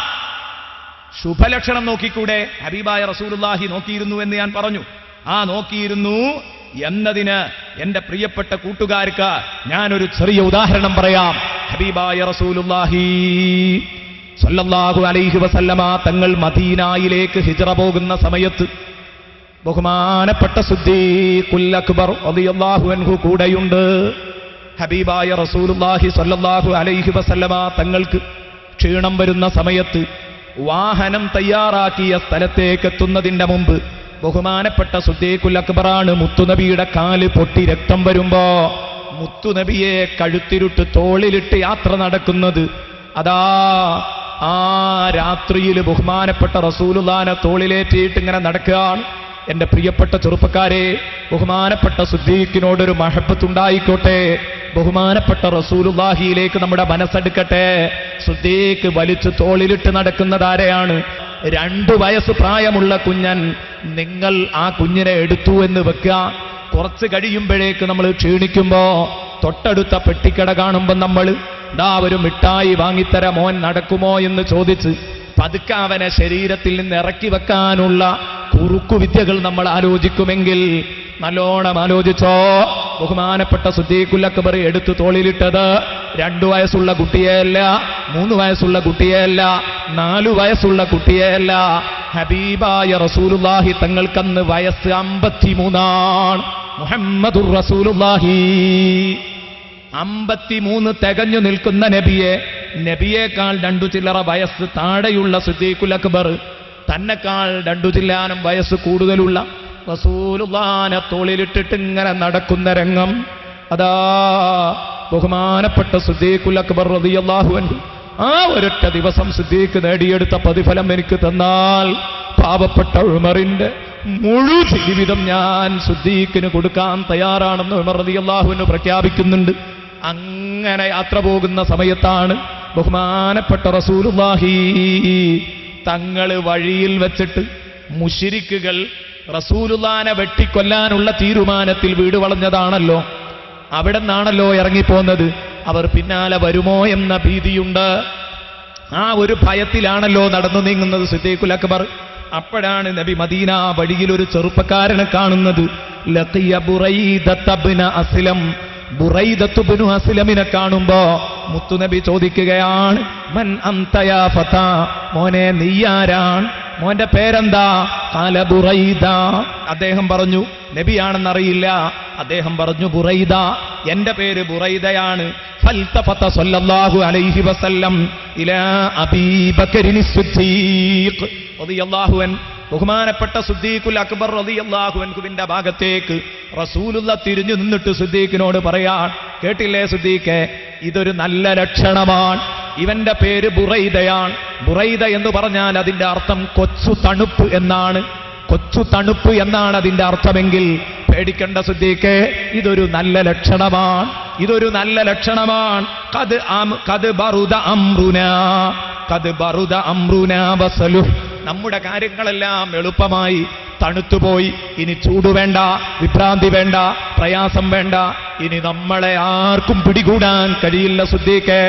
ശുഭലക്ഷണം നോക്കിക്കൂടെ? ഹബീബായ റസൂലുള്ളാഹി നോക്കിയിരുന്നു എന്ന് ഞാൻ പറഞ്ഞു. ആ നോക്കിയിരുന്നു എന്നതിന് എന്റെ പ്രിയപ്പെട്ട കൂട്ടുകാർക്ക് ഞാനൊരു ചെറിയ ഉദാഹരണം പറയാം. ഹബീബായ റസൂലുള്ളാഹി സ്വല്ലല്ലാഹു അലൈഹി വസല്ലമ തങ്ങൾ മദീനയിലേക്ക് ഹിജ്റ പോകുന്ന സമയത്ത് ബഹുമാനപ്പെട്ട സിദ്ദീഖുൽ അക്ബർ റളിയല്ലാഹു അൻഹു കൂടെയുണ്ട്. ഹബീബായ റസൂലുള്ളാഹി സ്വല്ലല്ലാഹു അലൈഹി വസല്ലമ തങ്ങൾക്ക് ക്ഷീണം വരുന്ന സമയത്ത് വാഹനം തയ്യാറാക്കിയ സ്ഥലത്തേക്ക് എത്തുന്നതിന്റെ മുമ്പ് ബഹുമാനപ്പെട്ട സിദ്ദീഖുൽ അക്ബറാണ് മുത്തുനബിയുടെ കാല് പൊട്ടി രക്തം വരുമ്പോ മുത്തുനബിയെ കഴുത്തിരുട്ട് തോളിലിട്ട് യാത്ര നടക്കുന്നത്. അതാ ആ രാത്രിയിൽ ബഹുമാനപ്പെട്ട റസൂലുള്ളാഹിനെ തോളിലേറ്റിയിട്ട് ഇങ്ങനെ നടക്കുകയാണ്. എന്റെ പ്രിയപ്പെട്ട ചെറുപ്പക്കാരെ, ബഹുമാനപ്പെട്ട സിദ്ദീഖിനോടൊരു മഹബത്തുണ്ടായിക്കോട്ടെ. ബഹുമാനപ്പെട്ട റസൂലുള്ളാഹിയിലേക്ക് നമ്മുടെ മനസ്സെടുക്കട്ടെ. സിദ്ദീഖ് വലിച്ചു തോളിലിട്ട് നടക്കുന്നതാരെയാണ്? 2 വയസ്സ് പ്രായമുള്ള കുഞ്ഞൻ. നിങ്ങൾ ആ കുഞ്ഞിനെ എടുത്തു എന്ന് വെക്കുക. കുറച്ച് കഴിയുമ്പോഴേക്ക് നമ്മൾ ക്ഷീണിക്കുമ്പോ തൊട്ടടുത്ത പെട്ടിക്കട കാണുമ്പോൾ നമ്മൾ ഒരു മിഠായി വാങ്ങിത്തര മോൻ നടക്കുമോ എന്ന് ചോദിച്ച് പതുക്കെ അവനെ ശരീരത്തിൽ നിന്ന് ഇറക്കി വെക്കാനുള്ള കുറുക്കുവിദ്യകൾ നമ്മൾ ആലോചിക്കുമെങ്കിൽ നല്ലോണം ആലോചിച്ചോ. ബഹുമാനപ്പെട്ട സിദ്ദീഖുൽ അക്ബർ എടുത്തു തോളിലിട്ടത് 2 വയസ്സുള്ള കുട്ടിയെയല്ല, 3 വയസ്സുള്ള കുട്ടിയെയല്ല, 4 വയസ്സുള്ള കുട്ടിയെയല്ല. ഹബീബായ റസൂലുള്ളാഹി തങ്ങൾക്കന്ന് വയസ്സ് 53 മുഹമ്മദുർ റസൂലുള്ളാഹി. 53 തികഞ്ഞു നിൽക്കുന്ന നബിയേക്കാൾ 2 ചില്ലറ വയസ്സ് താഴെയുള്ള സിദ്ദീഖുൽ അക്ബർ, തന്നെക്കാൾ 2 ചില്ലാനും വയസ്സ് കൂടുതലുള്ള റസൂലുള്ളാഹിനെ തോളിലിട്ടിട്ട് ഇങ്ങനെ നടക്കുന്ന രംഗം. അതാ ബഹുമാനപ്പെട്ട സിദ്ദീഖുൽ അക്ബർ റളിയല്ലാഹു അൻഹു ആ ഒരൊറ്റ ദിവസം സിദ്ദീഖ് നേടിയെടുത്ത പ്രതിഫലം എനിക്ക് തന്നാൽ പാവപ്പെട്ട ഉമറിന്റെ മുഴുവൻ ജീവിതം ഞാൻ സിദ്ദീഖിന് കൊടുക്കാൻ തയ്യാറാണെന്ന് ഉമർ റളിയല്ലാഹു അൻഹു പ്രഖ്യാപിക്കുന്നുണ്ട്. അങ്ങനെ യാത്ര പോകുന്ന സമയത്താണ് ബഹുമാനപ്പെട്ട റസൂലുള്ളാഹി തങ്ങള് വഴിയിൽ വെച്ചിട്ട് മുശ്രിക്കുകൾ റസൂലുള്ളാഹിനെ വെട്ടിക്കൊല്ലാനുള്ള തീരുമാനത്തിൽ വീട് വളഞ്ഞതാണല്ലോ. അവിടെ നിന്നാണല്ലോ ഇറങ്ങിപ്പോന്നത്. അവർ പിന്നാലെ വരുമോ എന്ന ഭീതിയുണ്ട്. ആ ഒരു ഭയത്തിലാണല്ലോ നടന്നു നീങ്ങുന്നത് സിദ്ദീഖുൽ അക്ബർ. അപ്പോഴാണ് നബി മദീന വഴിയിൽ ഒരു ചെറുപ്പക്കാരനെ കാണുന്നത്. ലഖിയ ബുറൈദത്ത് ഇബ്നു അസ്ലം. ബുറൈദത്ത് ഇബ്നു അസ്ലമിനെ കാണുമ്പോ മുത്തുനബി ചോദിക്കുകയാണ്, മൻ അൻത യാ ഫതാ, മോനെ നീയാരാണ്, മോന്റെ പേരെന്താ? ഖാല ബുറൈദ. അദ്ദേഹം പറഞ്ഞു നബിയാണെന്നറിയില്ല. അദ്ദേഹം പറഞ്ഞു ബുറൈദ, എന്റെ പേര് ബുറൈദയാണ്. ഫൽതഫത സല്ലല്ലാഹു അലൈഹി വസല്ലം ഇലാ അബീ ബക്കറിൻ സിദ്ദീഖ് റളിയല്ലാഹു അൻഹു. ബഹുമാനപ്പെട്ട സിദ്ദീഖുൽ അക്ബർ റളിയല്ലാഹു അൻഹുവിന്റെ ഭാഗത്തേക്ക് റസൂലുള്ള തിരിഞ്ഞു നിന്നിട്ട് സിദ്ദീഖിനോട് പറയാൻ, കേട്ടില്ലേ സിദ്ദീഖേ, ഇതൊരു നല്ല ലക്ഷണമാണ്. ഇവന്റെ പേര് ബുറൈദയാണ്. ബുറൈദ എന്ന് പറഞ്ഞാൽ അതിന്റെ അർത്ഥം കൊച്ചു തണുപ്പ് എന്നാണ്. കൊച്ചു തണുപ്പ് എന്നാണ് അതിന്റെ അർത്ഥമെങ്കിൽ പേടിക്കേണ്ട സിദ്ദീഖേ, ഇതൊരു നല്ല ലക്ഷണമാണ്. ഇതൊരു നല്ല ലക്ഷണമാണ്. ഖദ് ബറുദ അംറുനാ, ഖദ് ബറുദ അംറുനാ വസലുഹ്. നമ്മുടെ കാര്യങ്ങളെല്ലാം എളുപ്പമായി തണുത്തുപോയി. ഇനി ചൂട് വേണ്ട, വിഭ്രാന്തി വേണ്ട, പ്രയാസം വേണ്ട. ഇനി നമ്മളെ ആർക്കും പിടികൂടാൻ കഴിയില്ല സിദ്ദീഖേ.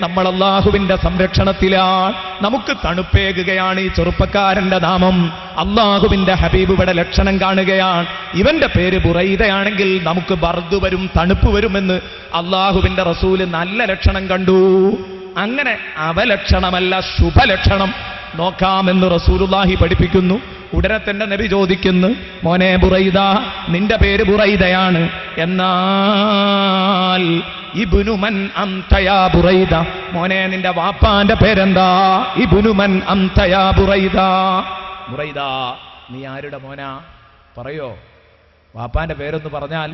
നമ്മൾ അല്ലാഹുവിന്റെ സംരക്ഷണത്തിലാണ്. നമുക്ക് തണുപ്പേകുകയാണ് ഈ ചെറുപ്പക്കാരന്റെ നാമം. അല്ലാഹുവിന്റെ ഹബീബ് ഇവിടെ ലക്ഷണം കാണുകയാണ്. ഇവന്റെ പേര് ബുറൈദയാണെങ്കിൽ നമുക്ക് ബർദ് വരും, തണുപ്പ് വരുമെന്ന് അല്ലാഹുവിന്റെ റസൂല് നല്ല ലക്ഷണം കണ്ടു. അങ്ങനെ അവലക്ഷണമല്ല, ശുഭലക്ഷണം നോക്കാമെന്ന് റസൂലുള്ളാഹി പഠിപ്പിക്കുന്നു. ഉടനെ തന്നെ നബി ചോദിക്കുന്നു, മോനെ ബുറൈദ, നിന്റെ പേര് ബുറൈദയാണ്, എന്നാൽ ഇബ്നു മൻ അൻത യാ ബുറൈദ, മോനെ നിന്റെ വാപ്പാന്റെ പേരെന്താ? ഇബ്നു മൻ അൻത യാ ബുറൈദ. ബുറൈദ, നീ ആരുടെ മോനാ? പറയോ വാപ്പാന്റെ പേരെന്ന് പറഞ്ഞാൽ?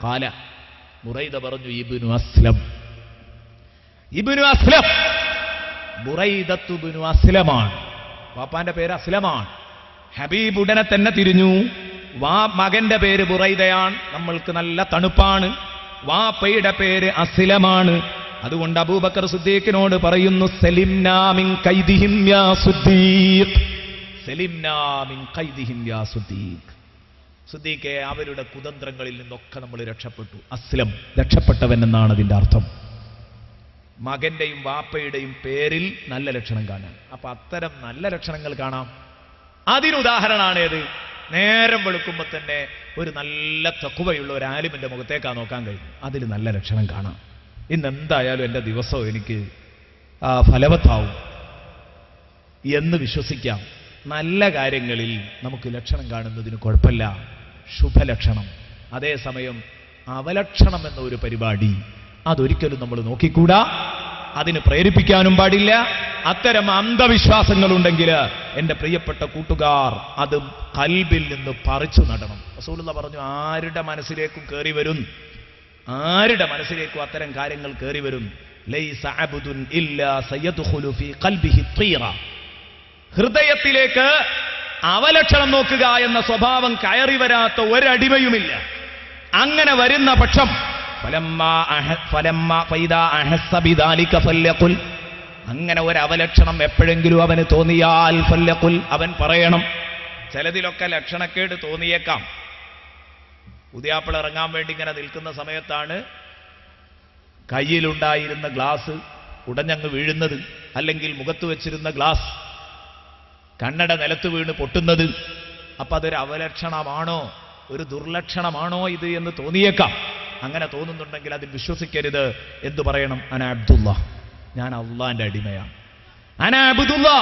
ഖാല, ബുറൈദ പറഞ്ഞു, ഇബ്നു അസ്ലം. ഇബ്നു അസ്ലം, ബുറൈദത്തു ഇബ്നു അസ്ലമാണ്. വാപ്പാന്റെ പേര് അസ്ലമാണ്. ഹബീബ് ഉടനെ തന്നെ തിരിഞ്ഞു, മകന്റെ പേര് ബുറൈദയാണ്, നമ്മൾക്ക് നല്ല തണുപ്പാണ്. വാപ്പയുടെ പേര് അസ്ലമാണ്. അതുകൊണ്ട് അബൂബക്കർ സിദ്ദീഖിനോട് പറയുന്നു, സലിംനാ മിൻ ഖൈദിഹിം യാ സിദ്ദീഖ്, സലിംനാ മിൻ ഖൈദിഹിം യാ സിദ്ദീഖ്. സിദ്ദീഖേ, അവരുടെ കുതന്ത്രങ്ങളിൽ നിന്നൊക്കെ നമ്മൾ രക്ഷപ്പെട്ടു. അസ്ലം, രക്ഷപ്പെട്ടവൻ എന്നാണ് അതിൻ്റെ അർത്ഥം. മകന്റെയും വാപ്പയുടെയും പേരിൽ നല്ല ലക്ഷണം കാണാം. അപ്പൊ അത്തരം നല്ല ലക്ഷണങ്ങൾ കാണാം. അതിനുദാഹരണമാണ് ഏത്? നേരം വെളുക്കുമ്പോൾ തന്നെ ഒരു നല്ല തഖ്വയുള്ള ഒരു ആലിമിന്റെ മുഖത്തേക്കാ നോക്കാൻ കഴിയും. അതിൽ നല്ല ലക്ഷണം കാണാം. ഇന്ന് എന്തായാലും എൻ്റെ ദിവസവും എനിക്ക് ഫലവത്താവും എന്ന് വിശ്വസിക്കാം. നല്ല കാര്യങ്ങളിൽ നമുക്ക് ലക്ഷണം കാണുന്നതിന് കുഴപ്പമില്ല, ശുഭലക്ഷണം. അതേസമയം അവലക്ഷണം എന്ന ഒരു പരിപാടി അതൊരിക്കലും നമ്മൾ നോക്കിക്കൂടാ, അതിന് പ്രേരിപ്പിക്കാനും പാടില്ല. അത്തരം അന്ധവിശ്വാസങ്ങളുണ്ടെങ്കിൽ എൻ്റെ പ്രിയപ്പെട്ട കൂട്ടുകാർ അത് ഖൽബിൽ നിന്ന് പറിച്ചു നടണം. റസൂലുള്ളാഹി പറഞ്ഞു, ആരുടെ മനസ്സിലേക്കും കയറി വരും, ആരുടെ മനസ്സിലേക്കും അത്തരം കാര്യങ്ങൾ കയറി വരും. ലൈസ അബ്ദുൻ ഇല്ലാ സയദ്ഖുലു ഫീ ഖൽബിഹി തീറ. ഹൃദയത്തിലേക്ക് അവലക്ഷണം നോക്കുക എന്ന സ്വഭാവം കയറി വരാത്ത ഒരടിമയുമില്ല. അങ്ങനെ വരുന്ന പക്ഷം അങ്ങനെ ഒരു അവലക്ഷണം എപ്പോഴെങ്കിലും അവന് തോന്നിയാൽ ഫല്യഖുൽ, അവൻ പറയണം. ചിലതിലൊക്കെ ലക്ഷണക്കേട് തോന്നിയേക്കാം. പുതിയാപ്പിള ഇറങ്ങാൻ വേണ്ടി ഇങ്ങനെ നിൽക്കുന്ന സമയത്താണ് കയ്യിലുണ്ടായിരുന്ന ഗ്ലാസ് ഉടഞ്ഞങ്ങ് വീഴുന്നത്, അല്ലെങ്കിൽ മുഖത്ത് വെച്ചിരുന്ന ഗ്ലാസ് കണ്ണട നിലത്ത് വീണ് പൊട്ടുന്നത്. അപ്പൊ അതൊരു അവലക്ഷണമാണോ, ഒരു ദുർലക്ഷണമാണോ ഇത് എന്ന് തോന്നിയേക്കാം. അങ്ങനെ തോന്നുന്നുണ്ടെങ്കിൽ അതിൽ വിശ്വസിക്കരുത്. എന്തു പറയണം? അന അബ്ദുല്ലാ, ഞാൻ അള്ളാന്റെ അടിമയാണ്. അന അബ്ദുല്ലാ,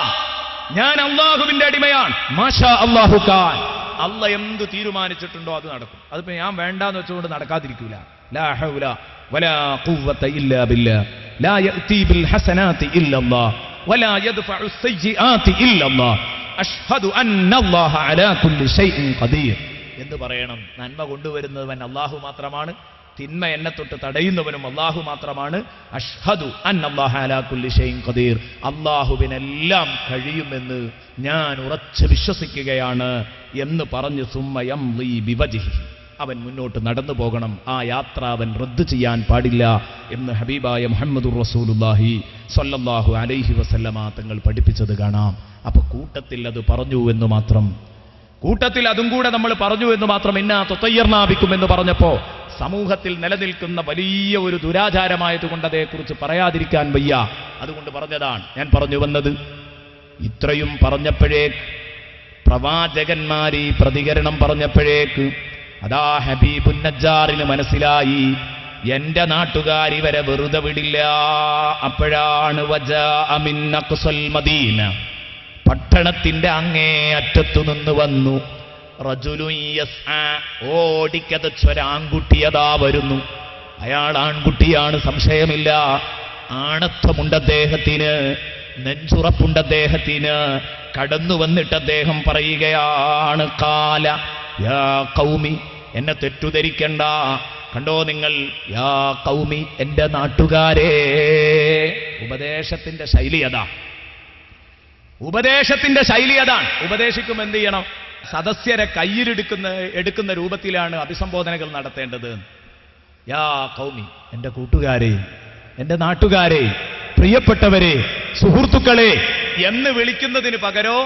ഞാൻ അള്ളാഹുവിന്റെ അടിമയാണ്. മാഷാ അല്ലാഹു കാൻ, അള്ള എന്ത് തീരുമാനിച്ചിട്ടുണ്ടോ അത് നടക്കും. അതിപ്പോ ഞാൻ വേണ്ടാന്ന് വെച്ചുകൊണ്ട് നടക്കാതിരിക്കൂല. ലാ ഹൗല വലാ ഖുവത ഇല്ലാ ബില്ലാ ലാ യഅതി ബിൽ ഹസനാതി ഇല്ലല്ലാഹ് വലാ യദ്ഫഉ സയ്യിആതി ഇല്ലല്ലാഹ് അഷ്ഹദു അന്നല്ലാഹ അലാ കുല്ലി ഷൈഇൻ ഖദീർ എന്ന് പറയണം. നന്മ കൊണ്ടുവരുന്നവൻ അല്ലാഹു മാത്രമാണ്, തിന്മ എന്നെ തൊട്ട് തടയുന്നവനും അല്ലാഹു മാത്രമാണ്. അഷ്ഹദു അന്നല്ലാഹ അലാ കുല്ലി ഷൈഇൻ ഖദീർ, അല്ലാഹുവിനെല്ലാം കഴിയുമെന്ന് ഞാൻ ഉറച്ചു വിശ്വസിക്കുകയാണ് എന്ന് പറഞ്ഞ് സുമ്മ യംളി ബിവജ്ഹി, അവൻ മുന്നോട്ട് നടന്നു പോകണം. ആ യാത്ര അവൻ റദ്ദ് ചെയ്യാൻ പാടില്ല എന്ന് ഹബീബായ മുഹമ്മദുർ റസൂലുള്ളാഹി സ്വല്ലല്ലാഹു അലൈഹി വസല്ലമ തങ്ങൾ പഠിപ്പിച്ചത് കാണാം. അപ്പൊ കൂട്ടത്തിൽ അത് പറഞ്ഞു എന്ന് മാത്രം, കൂട്ടത്തിൽ അതും കൂടെ നമ്മൾ പറഞ്ഞു എന്ന് മാത്രം. ഇന്നാ തുതയ്യർനാബിക്കും എന്ന് പറഞ്ഞപ്പോ സമൂഹത്തിൽ നിലനിൽക്കുന്ന വലിയ ഒരു ദുരാചാരമായതുകൊണ്ട് അതേക്കുറിച്ച് പറയാതിരിക്കാൻ വയ്യ, അതുകൊണ്ട് പറഞ്ഞതാണ്. ഞാൻ പറഞ്ഞു വന്നത്, ഇത്രയും പറഞ്ഞപ്പോഴേക്ക് പ്രവാചകന്മാര് ഈ പ്രതികരണം പറഞ്ഞപ്പോഴേക്ക് അതാ ഹബീബുൻ നജ്ജാറിന് മനസ്സിലായി, എന്റെ നാട്ടുകാർ ഇവരെ വെറുതെ വിടില്ല. അപ്പോഴാണ് വജാഅ മിൻ അഖ്സൽ മദീന, പട്ടണത്തിന്റെ അങ്ങേ അറ്റത്തു നിന്ന് വന്നു. റജുലുൻ യസ്ആ, ഓടിക്കതച്ചൊരാൺകുട്ടിയതാ വരുന്നു. അയാൾ ആൺകുട്ടിയാണ്, സംശയമില്ല. ആണത്വമുണ്ട് അദ്ദേഹത്തിന്, നെഞ്ചുറപ്പുണ്ട് അദ്ദേഹത്തിന്. കടന്നു വന്നിട്ട് അദ്ദേഹം പറയുകയാണ്, ഖാല യാ ഖൗമി, എന്നെ തെറ്റുധരിക്കണ്ട, കണ്ടോ നിങ്ങൾ, യാ ഖൗമി, എന്റെ നാട്ടുകാരെ. ഉപദേശത്തിന്റെ ശൈലി അതാ, ഉപദേശത്തിന്റെ ശൈലി അതാണ്. ഉപദേശിക്കും എന്ത് ചെയ്യണം? സദസ്യരെ എടുക്കുന്ന രൂപത്തിലാണ് അഭിസംബോധനകൾ നടത്തേണ്ടത്. യാ ഖൗമി, എന്റെ കൂട്ടുകാരെ, എന്റെ നാട്ടുകാരെ, പ്രിയപ്പെട്ടവരെ, സുഹൃത്തുക്കളെ എന്ന് വിളിക്കുന്നതിന് പകരോ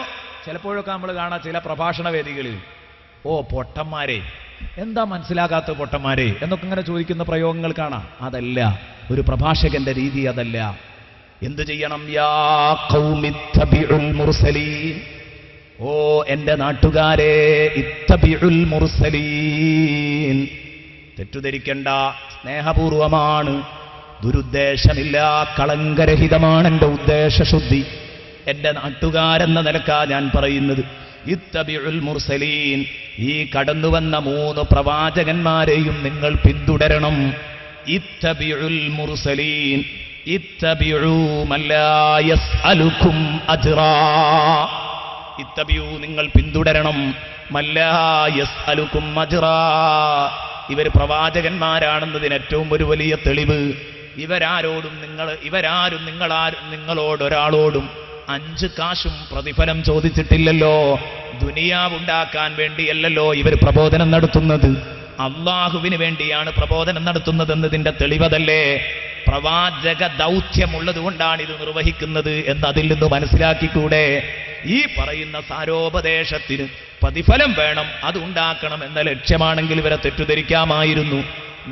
ചിലപ്പോഴൊക്കെ നമ്മൾ കാണാം ചില പ്രഭാഷണ വേദികളിൽ, ഓ പൊട്ടന്മാരെ, എന്താ മനസ്സിലാകാത്ത പൊട്ടന്മാരെ എന്നൊക്കെ ഇങ്ങനെ ചോദിക്കുന്ന പ്രയോഗങ്ങൾ കാണാം. അതല്ല ഒരു പ്രഭാഷകന്റെ രീതി, അതല്ല. എന്തു ചെയ്യണം? യാ ഖൗമി ഇത്തബിഉൽ മുർസലീൻ, ഓ എന്റെ നാട്ടുകാരെ, ഇത്തബിഉൽ മുർസലീൻ. തെറ്റുധരിക്കണ്ട, സ്നേഹപൂർവമാണ്, ദുരുദ്ദേശമില്ല, കളങ്കരഹിതമാണ് എന്റെ ഉദ്ദേശശുദ്ധി. എന്റെ നാട്ടുകാരെന്ന നിലക്കാ ഞാൻ പറയുന്നത്. ഇത്തബിഉൽ മുർസലീൻ, ഈ കടന്നുവന്ന 3 പ്രവാചകന്മാരെയും നിങ്ങൾ പിന്തുടരണം. ഇത്തബിഉൽ മുർസലീൻ, ഇത്തബിഉ മല്ലാ യസ്അലുക്കും അജ്റാ. ഇത്തബിഉ, നിങ്ങൾ പിന്തുടരണം, മല്ലാ യസ്അലുക്കും അജ്റാ. ഇവർ പ്രവാചകന്മാരാണെന്നതിന് ഏറ്റവും ഒരു വലിയ തെളിവ്, ഇവരാരും നിങ്ങളോടൊരാളോടും 5 കാശും പ്രതിഫലം ചോദിച്ചിട്ടില്ലല്ലോ. ദുനിയാവുണ്ടാക്കാൻ വേണ്ടിയല്ലല്ലോ ഇവർ പ്രബോധനം നടത്തുന്നത്, അള്ളാഹുവിന് വേണ്ടിയാണ് പ്രബോധനം നടത്തുന്നതെന്നതിന്റെ തെളിവതല്ലേ. പ്രവാചക ദൗത്യമുള്ളത് കൊണ്ടാണ് ഇത് നിർവഹിക്കുന്നത് എന്ന് അതിൽ നിന്ന് മനസ്സിലാക്കിക്കൂടെ? ഈ പറയുന്ന സാരോപദേശത്തിന് പ്രതിഫലം വേണം, അത് ഉണ്ടാക്കണം എന്ന ലക്ഷ്യമാണെങ്കിൽ ഇവരെ തെറ്റിദ്ധരിക്കാമായിരുന്നു.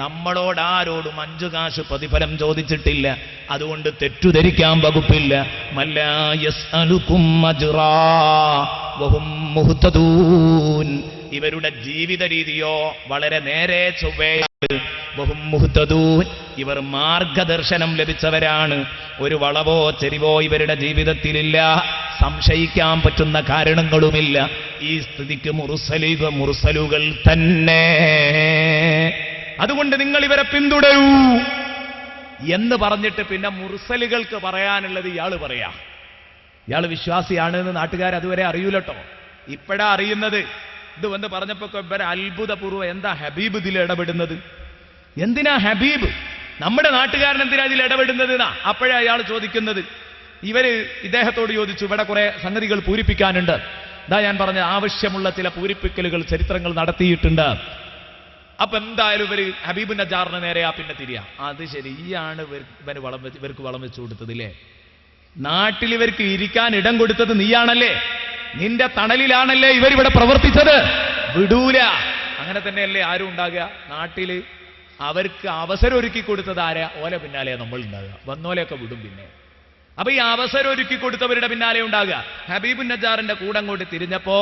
നമ്മളോട് ആരോടും 5 കാശ് പ്രതിഫലം ചോദിച്ചിട്ടില്ല, അതുകൊണ്ട് തെറ്റിദ്ധരിക്കാൻ വകുപ്പില്ല. മല്ലാ യസ്അലുകും അജ്റാ വഹും മുഹ്തദൂൻ. ഇവരുടെ ജീവിത രീതിയോ വളരെ നേരെ ചൊവ്വയാണ്. വഹും മുഹ്തദൂൻ, ഇവർ മാർഗദർശനം ലഭിച്ചവരാണ്. ഒരു വളവോ ചെരിവോ ഇവരുടെ ജീവിതത്തിലില്ല, സംശയിക്കാൻ പറ്റുന്ന കാരണങ്ങളുമില്ല. ഈ സ്ഥിതിക്ക് മുർസലുകൾ തന്നെ. അതുകൊണ്ട് നിങ്ങൾ ഇവരെ പിന്തുടരൂ എന്ന് പറഞ്ഞിട്ട് പിന്നെ മുർസലുകൾക്ക് പറയാനുള്ളത് ഇയാൾ പറയാ. ഇയാൾ വിശ്വാസിയാണ് എന്ന് നാട്ടുകാർ അതുവരെ അറിയൂലട്ടോ, ഇപ്പോഴാ അറിയുന്നത്. ഇത് വന്ന് പറഞ്ഞപ്പോ ഇവരെ അത്ഭുതപൂർവ്വം എന്താ ഹബീബ് ഇതിൽ ഇടപെടുന്നത്, എന്തിനാ ഹബീബ് നമ്മുടെ നാട്ടുകാരൻ എന്തിനാ ഇതിൽ ഇടപെടുന്നത് എന്നാ അപ്പോഴാ അയാൾ ചോദിക്കുന്നത്. ഇവര് ഇദ്ദേഹത്തോട് ചോദിച്ചു, ഇവിടെ കുറെ സംഗതികൾ പൂരിപ്പിക്കാനുണ്ട്. ഇതാ ഞാൻ പറഞ്ഞ ആവശ്യമുള്ള ചില പൂരിപ്പിക്കലുകൾ ചരിത്രങ്ങൾ നടത്തിയിട്ടുണ്ട്. അപ്പൊ എന്തായാലും ഇവര് ഹബീബ് നജാറിന് നേരെയാ പിന്നെ തിരിയാ. അത് ശരി, ഈയാണ് ഇവർക്ക് വളം വെച്ചു കൊടുത്തതില്ലേ? നാട്ടിൽ ഇവർക്ക് ഇരിക്കാൻ ഇടം കൊടുത്തത് നീയാണല്ലേ, നിന്റെ തണലിലാണല്ലേ ഇവരിവിടെ പ്രവർത്തിച്ചത്, വിടൂല. അങ്ങനെ തന്നെയല്ലേ ആരും ഉണ്ടാകുക നാട്ടില്. അവർക്ക് അവസരം ഒരുക്കി കൊടുത്തത് ആരാ? ഓല പിന്നാലെ നമ്മൾ ഉണ്ടാകുക, വന്നോലെയൊക്കെ വിടും. പിന്നെ അപ്പൊ ഈ അവസരം ഒരുക്കി കൊടുത്തവരുടെ പിന്നാലെ ഉണ്ടാകുക. ഹബീബ് നജാറിന്റെ കൂടെ അങ്ങോട്ട് തിരിഞ്ഞപ്പോ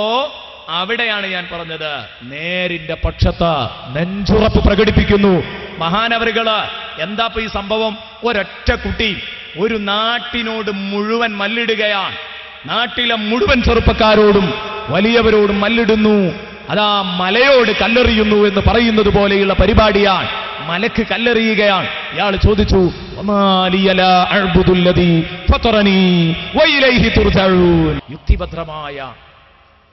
അവിടെയാണ് ഞാൻ പറഞ്ഞത്, നേരിന്റെ പക്ഷത്ത് നെഞ്ചുറപ്പ് പ്രകടിപ്പിക്കുന്നു മഹാനവറുകള്. എന്താപ്പോ ഈ സംഭവം? ഒരൊറ്റ കുട്ടി ഒരു നാട്ടിനോട് മുഴുവൻ മല്ലിടുകയാണ്. നാട്ടിലെ മുഴുവൻ ചെറുപ്പക്കാരോടും വലിയവരോടും മല്ലിടുന്നു. അതാ മലയോട് കല്ലെറിയുന്നു എന്ന് പറയുന്നത് പോലെയുള്ള പരിപാടിയാണ്. മലക്ക് കല്ലെറിയുകയാണ്. ഇയാൾ ചോദിച്ചു,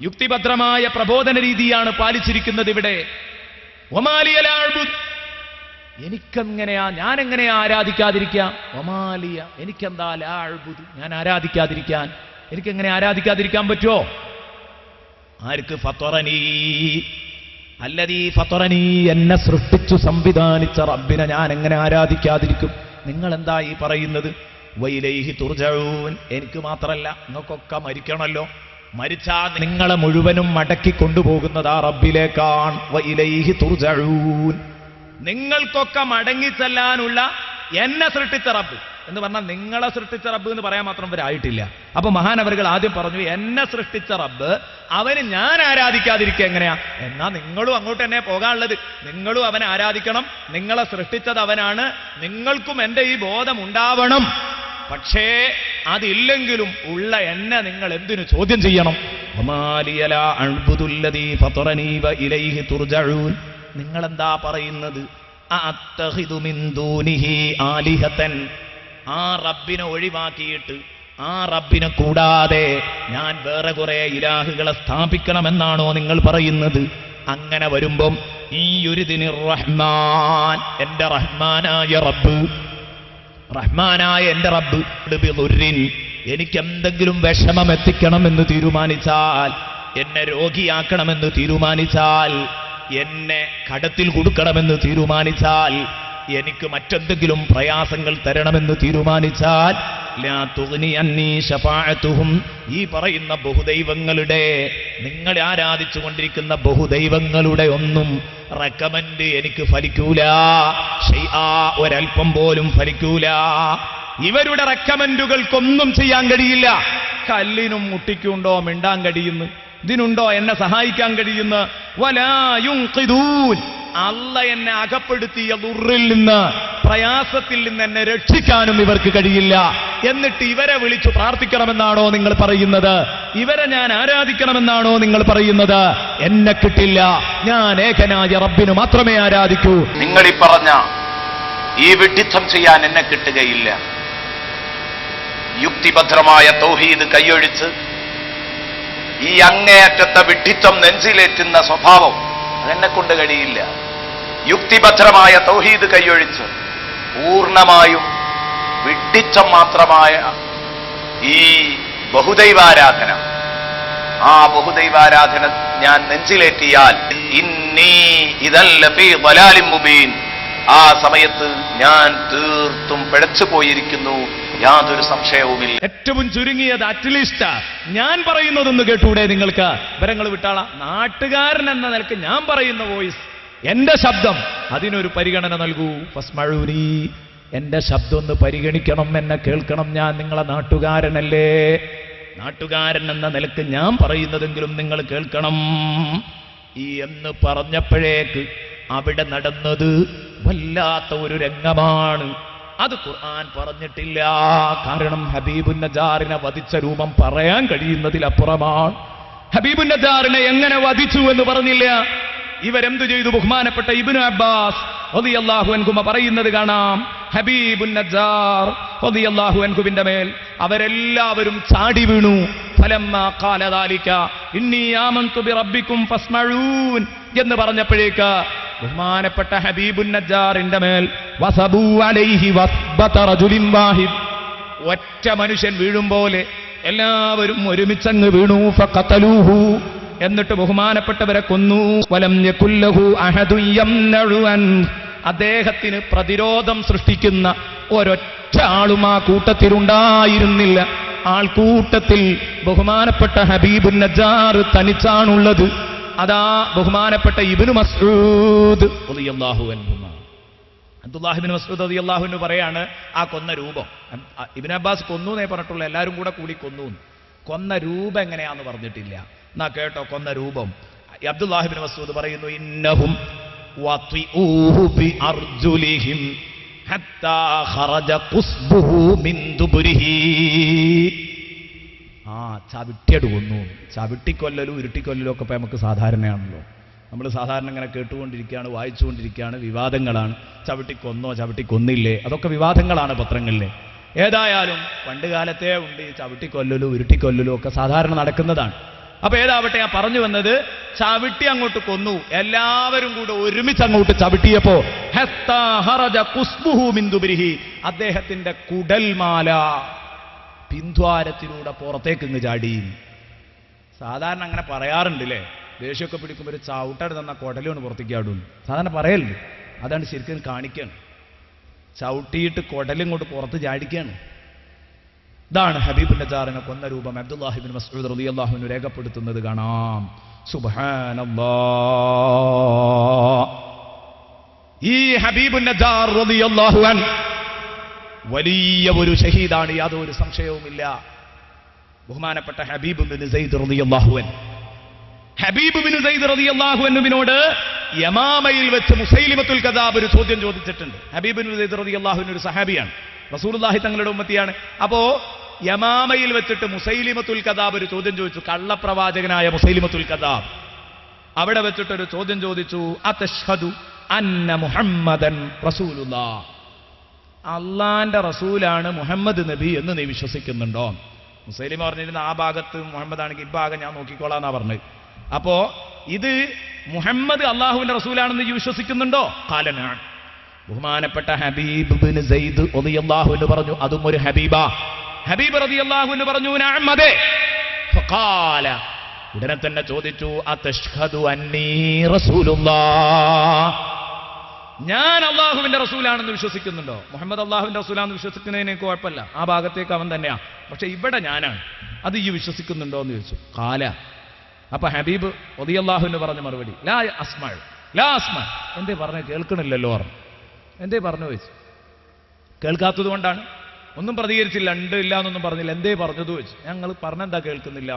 യുക്തിഭദ്രമായ പ്രബോധന രീതിയാണ് പാലിച്ചിരിക്കുന്നത് ഇവിടെ. എനിക്കെങ്ങനെയാ, ഞാൻ എങ്ങനെയാ ആരാധിക്കാതിരിക്കാം? ഒമാലിയ, എനിക്കെന്താ ലാ അഅ്ബുദു, ഞാൻ ആരാധിക്കാതിരിക്കാൻ? എനിക്കെങ്ങനെ ആരാധിക്കാതിരിക്കാൻ പറ്റുമോ? ആർക്ക്? ഫത്വറനീ അല്ലദീ ഫത്വറനീ, എന്നെ സൃഷ്ടിച്ചു സംവിധാനിച്ച റബ്ബിനെ ഞാൻ എങ്ങനെ ആരാധിക്കാതിരിക്കും? നിങ്ങൾ എന്താ ഈ പറയുന്നത്? വഇലൈഹി തുർജഊൻ, എനിക്ക് മാത്രല്ല നിങ്ങൾക്കൊക്കെ മരിക്കണമല്ലോ. മരിച്ചാൽ നിങ്ങളെ മുഴുവനും മടക്കി കൊണ്ടുപോകുന്നത് ആ റബ്ബിലേക്കാണ്. വഇലൈഹി തുർജഊൻ, നിങ്ങൾക്കൊക്കെ മടങ്ങിച്ചെല്ലാനുള്ള എന്നെ സൃഷ്ടിച്ച റബ്ബ് എന്ന് പറഞ്ഞാൽ നിങ്ങളെ സൃഷ്ടിച്ച റബ്ബ് എന്ന് പറയാൻ മാത്രം ഇവരായിട്ടില്ല. അപ്പൊ മഹാനവറുകൾ ആദ്യം പറഞ്ഞു, എന്നെ സൃഷ്ടിച്ച റബ്ബ് അവന് ഞാൻ ആരാധിക്കാതിരിക്കുക എങ്ങനെയാ? എന്നാ നിങ്ങളും അങ്ങോട്ട് തന്നെ പോകാനുള്ളത്, നിങ്ങളും അവനെ ആരാധിക്കണം. നിങ്ങളെ സൃഷ്ടിച്ചത് അവനാണ്, നിങ്ങൾക്കും എന്റെ ഈ ബോധം ഉണ്ടാവണം. പക്ഷേ അതില്ലെങ്കിലും ഉള്ള എന്നെ നിങ്ങൾ എന്തിനു ചോദ്യം ചെയ്യണം? നിങ്ങളെന്താ പറയുന്നത്? ആ റബ്ബിനെ ഒഴിവാക്കിയിട്ട് ആ റബ്ബിനെ കൂടാതെ ഞാൻ വേറെ കുറെ ഇലാഹുകളെ സ്ഥാപിക്കണമെന്നാണോ നിങ്ങൾ പറയുന്നത്? അങ്ങനെ വരുമ്പം ഈ യുരിദിനി റഹ്മാൻ, എന്റെ റഹ്മാനായ റബ്ബ്, റഹ്മാനായ എന്റെ റബ്ബ് എനിക്ക് എന്തെങ്കിലും വിഷമം എത്തിക്കണമെന്ന് തീരുമാനിച്ചാൽ, എന്നെ രോഗിയാക്കണമെന്ന് തീരുമാനിച്ചാൽ, എന്നെ കടത്തിൽ കൊടുക്കണമെന്ന് തീരുമാനിച്ചാൽ, എനിക്ക് മറ്റെന്തെങ്കിലും പ്രയാസങ്ങൾ തരണമെന്ന് തീരുമാനിച്ചാൽ, ലാ തുഗ്നി അന്നീ ശഫാഅത്തുഹും, ഈ പറയുന്ന ബഹുദൈവങ്ങളുടെ, നിങ്ങൾ ആരാധിച്ചു കൊണ്ടിരിക്കുന്ന ബഹുദൈവങ്ങളുടെ ഒന്നും റെക്കമെൻഡ് എനിക്ക് ഫലിക്കൂല. ഷൈആ, ഒരൽപ്പം പോലും ഫലിക്കൂല. ഇവരുടെ റെക്കമെൻഡുകൾക്കൊന്നും ചെയ്യാൻ കഴിയില്ല. കല്ലിനും മുട്ടിക്കുണ്ടോ മിണ്ടാൻ കഴിയുന്നു? ഇതിനുണ്ടോ എന്നെ സഹായിക്കാൻ കഴിയുന്ന? വലാ യുൻഖിദൂൻ, അല്ല എന്നെ അകപ്പെടുത്തിയ ദുർറിൽ നിന്ന്, പ്രയാസത്തിൽ നിന്ന് എന്നെ രക്ഷിക്കാനും ഇവർക്ക് കഴിയില്ല. എന്നിട്ട് ഇവരെ വിളിച്ചു പ്രാർത്ഥിക്കണമെന്നാണോ നിങ്ങൾ പറയുന്നത്? ഇവരെ ഞാൻ ആരാധിക്കണമെന്നാണോ നിങ്ങൾ പറയുന്നത്? എന്നെ കിട്ടില്ല, ഞാൻ ഏകനായ റബ്ബിന് മാത്രമേ ആരാധിക്കൂ. നിങ്ങൾ ഈ പറഞ്ഞ ഈ വിഡ്ഢിത്തം ചെയ്യാൻ എന്നെ കിട്ടുകയില്ല. യുക്തിഭദ്രമായ തൗഹീദ് കൈയൊഴിച്ച് ഈ അങ്ങേയറ്റത്തെ വിഡ്ഢിത്തം നെഞ്ചിലേറ്റുന്ന സ്വഭാവം അതെന്നെ കൊണ്ട് കഴിയില്ല. യുക്തിഭദ്രമായ തൗഹീദ് കൈയൊഴിച്ച് പൂർണ്ണമായും വിഡ്ഢിത്തം മാത്രമായ ഈ ബഹുദൈവാരാധന, ആ ബഹുദൈവാരാധന ഞാൻ നെഞ്ചിലേറ്റിയാൽ ഇന്നീ ഇദൽ ലഫീ ളലാലിൻ മുബീൻ, ആ സമയത്ത് ഞാൻ തീർത്തും പിഴച്ചു പോയിരിക്കുന്നു യാതൊരു സംശയവുമില്ല. ഏറ്റവും ചുരുങ്ങിയത് അറ്റ്ലീസ്റ്റ് ഞാൻ പറയുന്നതൊന്ന് കേട്ടൂടെ നിങ്ങൾക്ക്? വിവരങ്ങൾ വിട്ടാള. നാട്ടുകാരൻ എന്ന നിലക്ക് ഞാൻ പറയുന്ന വോയിസ്, എന്റെ ശബ്ദം, അതിനൊരു പരിഗണന നൽകൂ. ഫസ്മഊനി, എന്റെ ശബ്ദം ഒന്ന് പരിഗണിക്കണം, എന്നെ കേൾക്കണം. ഞാൻ നിങ്ങളെ നാട്ടുകാരനല്ലേ? നാട്ടുകാരൻ എന്ന നിലക്ക് ഞാൻ പറയുന്നതെങ്കിലും നിങ്ങൾ കേൾക്കണം എന്ന് പറഞ്ഞപ്പോഴേക്ക് അവിടെ നടന്നത് വല്ലാത്ത ഒരു രംഗമാണ്. അത് ഖുർആൻ പറഞ്ഞിട്ടില്ല. കാരണം ഹബീബുൻ നജാറിനെ വധിച്ച രൂപം പറയാൻ കഴിയുന്നതിലപ്പുറമാണ്. ഹബീബുൻ നജാറിനെ എങ്ങനെ വധിച്ചു എന്ന് പറഞ്ഞില്ല. ഇവരെന്തു ചെയ്തു? ബഹുമാനപ്പെട്ട ഇബ്നു അബ്ബാസ് റളിയല്ലാഹു അൻഹുമ പറയുന്നത് കാണാം. ഹബീബുൻ നജാർ റളിയല്ലാഹു അൻഹുവിന്റെ മേൽ അവരെല്ലാവരും ചാടി വീണു. ഫലമ്മാ ഖാല ദാലിക ഇന്നി ആമന്തു ബിറബ്ബിക്കും ഫസ്മഊൻ എന്ന് പറഞ്ഞപ്പോഴേക്ക് ബഹുമാനപ്പെട്ട ഹബീബുൻ നജാറിന്റെ മേൽ വസബൂ അലൈഹി വസ്ബത റജുലിൻ വാഹിദ്, ഒറ്റ മനുഷ്യൻ വീഴും പോലെ എല്ലാവരും ഒരുമിച്ചങ്ങ് വീണു. ഫഖതലൂഹു, എന്നിട്ട് ബഹുമാനപ്പെട്ടവരെ കൊന്നു. വലം യകുല്ലഹു അഹദു യംനഉ അൻ, അദ്ദേഹത്തിന് പ്രതിരോധം സൃഷ്ടിക്കുന്ന ഒരൊറ്റ ആളും ആ കൂട്ടത്തിലുണ്ടായിരുന്നില്ല. ആൾക്കൂട്ടത്തിൽ ബഹുമാനപ്പെട്ട ഹബീബുൻ നജാർ തനിച്ചാണുള്ളത്. അതാ ബഹുമാനപ്പെട്ട ഇബ്നു മസ്ഊദ് റളിയല്ലാഹു അൻഹു, അബ്ദുല്ലാഹി ഇബ്നു മസ്ഊദ് റളിയല്ലാഹു അൻഹു പറയാണ്, ആ കൊന്ന രൂപം ഇബ്നു അബ്ബാസ് കൊന്നു എന്നേ പറഞ്ഞിട്ടുള്ളൂ, എല്ലാവരും കൂടി കൊന്നു. കൊന്ന രൂപം എങ്ങനെയാന്ന് പറഞ്ഞിട്ടില്ല. എന്നാ കേട്ടോ കൊന്ന രൂപം. അബ്ദുല്ലാഹി ഇബ്നു മസ്ഊദ് പറയുന്നു, ഇന്നഹും വതിഊഹു ബി അർജുലിഹിം ഹത്താ ഖറജ ഖുസ്ബുഹു മിൻ ദുബുരിഹി. ചവിട്ടിയട് കൊന്നു. ചവിട്ടിക്കൊല്ലലും ഉരുട്ടിക്കൊല്ലലും ഒക്കെ ഇപ്പം നമുക്ക് സാധാരണയാണല്ലോ. നമ്മൾ സാധാരണ ഇങ്ങനെ കേട്ടുകൊണ്ടിരിക്കുകയാണ്, വായിച്ചുകൊണ്ടിരിക്കുകയാണ്, വിവാദങ്ങളാണ്. ചവിട്ടിക്കൊന്നോ ചവിട്ടിക്കൊന്നില്ലേ, അതൊക്കെ വിവാദങ്ങളാണ് പത്രങ്ങളിലെ. ഏതായാലും പണ്ട് കാലത്തേ ഉണ്ട് ഈ ചവിട്ടിക്കൊല്ലലും ഉരുട്ടിക്കൊല്ലലും ഒക്കെ സാധാരണ നടക്കുന്നതാണ്. അപ്പൊ ഏതാവട്ടെ, ഞാൻ പറഞ്ഞു വന്നത്, ചവിട്ടി അങ്ങോട്ട് കൊന്നു. എല്ലാവരും കൂടെ ഒരുമിച്ച് അങ്ങോട്ട് ചവിട്ടിയപ്പോ ഹത്താ ഖറജ ഖുസ്ബുഹു മിൻ ദുബരിഹി, അദ്ദേഹത്തിന്റെ കുടൽമാല പിന്ദ്വാരത്തിലൂടെ പുറത്തേക്ക് ഇങ്ങ് ചാടി. സാധാരണ അങ്ങനെ പറയാറുണ്ട് അല്ലേ, ദേഷ്യമൊക്കെ പിടിക്കുമ്പോൾ ഒരു ചവിട്ടട് തന്ന കുടലാണ് പുറത്തേക്ക് ആടും സാധാരണ പറയല്ലേ. അതാണ് ശരിക്കും കാണിക്കാണ്. ചവിട്ടിയിട്ട് കുടലും കൊണ്ട് പുറത്ത് ചാടിക്കാണ്. ഇതാണ് ഹബീബുൻ നജാറിനെ കൊന്ന രൂപം അബ്ദുല്ലാഹി ഇബ്നു മസ്ഊദ് റളിയല്ലാഹു അൻഹു രേഖപ്പെടുത്തുന്നത് കാണാം. സുബ്ഹാനല്ലാഹ്. ഈ ഹബീബുൻ നജാർ റളിയല്ലാഹു അൻഹു വലിയ ഒരു ഷഹീദാണ്, യാതൊരു സംശയവുമില്ല. ബഹുമാനപ്പെട്ട ഹബീബ് ഇബ്നു സൈദ് റളിയല്ലാഹു അൻഹു, ഹബീബ് ഇബ്നു സൈദ് റളിയല്ലാഹു അൻഹുവിനോട് യമാമയിൽ വെച്ച് മുസൈലിമത്തുൽ കദാബ് ഒരു ചോദ്യം ചോദിച്ചിട്ടുണ്ട്. ഹബീബ് ഇബ്നു സൈദ് റളിയല്ലാഹു അൻഹു ഒരു സഹാബിയാണ്, റസൂലുള്ളാഹി തങ്ങളുടെ ഉമ്മത്തിയാണ്. അപ്പോ യമാമയിൽ വെച്ചിട്ട് മുസൈലിമത്തുൽ കദാബ് ഒരു ചോദ്യം ചോദിച്ചു. കള്ളപ്രവാചകനായ മുസൈലിമത്തുൽ കദാബ് അവിടെ വെച്ചിട്ടൊരു ചോദ്യം ചോദിച്ചു. അതശ്ഹദു അന്ന മുഹമ്മദൻ റസൂലുള്ളാഹ്, അള്ളാന്റെ റസൂലാണ് മുഹമ്മദ് നബി എന്ന് നീ വിശ്വസിക്കുന്നുണ്ടോ? മുസൈലിമ പറഞ്ഞിരുന്ന ആ ഭാഗത്ത് മുഹമ്മദ് ആണെങ്കിൽ ഇഭാഗം ഞാൻ നോക്കിക്കോളാന്നാ പറഞ്ഞത്. അപ്പോ ഇത് മുഹമ്മദ് അള്ളാഹുവിന്റെ റസൂലാണെന്ന് വിശ്വസിക്കുന്നുണ്ടോ? ഖാലനാൻ. ബഹുമാനപ്പെട്ട ഹബീബ് ഇബ്നു സൈദ് റളിയല്ലാഹു അൻഹു പറഞ്ഞു, അതും ഒരു ഹബീബാ. ഹബീബ് റളിയല്ലാഹു അൻഹു പറഞ്ഞു, നഅം അതെ. ഫഖാല, ഉടനെ തന്നെ ചോദിച്ചു, അതശ്ഹദു അന്നീ റസൂലുള്ളാഹ്, ഞാൻ അള്ളാഹുവിന്റെ റസൂലാണെന്ന് വിശ്വസിക്കുന്നുണ്ടോ? മുഹമ്മദ് അള്ളാഹുവിന്റെ റസൂലാണെന്ന് വിശ്വസിക്കുന്നതിന് കുഴപ്പമില്ല, ആ ഭാഗത്തേക്ക് അവൻ തന്നെയാ. പക്ഷെ ഇവിടെ ഞാനാണ്, അത് ഈ വിശ്വസിക്കുന്നുണ്ടോ എന്ന് ചോദിച്ചു. ഖാല. അപ്പൊ ഹബീബ് റളിയല്ലാഹു അൻഹു പറഞ്ഞ മറുപടി, ലാ അസ്മഉ ലാ അസ്മഉ. എന്തേ പറഞ്ഞു? കേൾക്കണില്ലല്ലോ പറഞ്ഞു. എന്തേ പറഞ്ഞു ചോദിച്ചു. കേൾക്കാത്തത് കൊണ്ടാണ്. ഒന്നും പ്രതികരിച്ചില്ല, ഉണ്ട് ഇല്ല എന്നൊന്നും പറഞ്ഞില്ല. എന്തേ പറഞ്ഞത് ചോദിച്ചു. ഞങ്ങൾ പറഞ്ഞെന്താ കേൾക്കുന്നില്ല.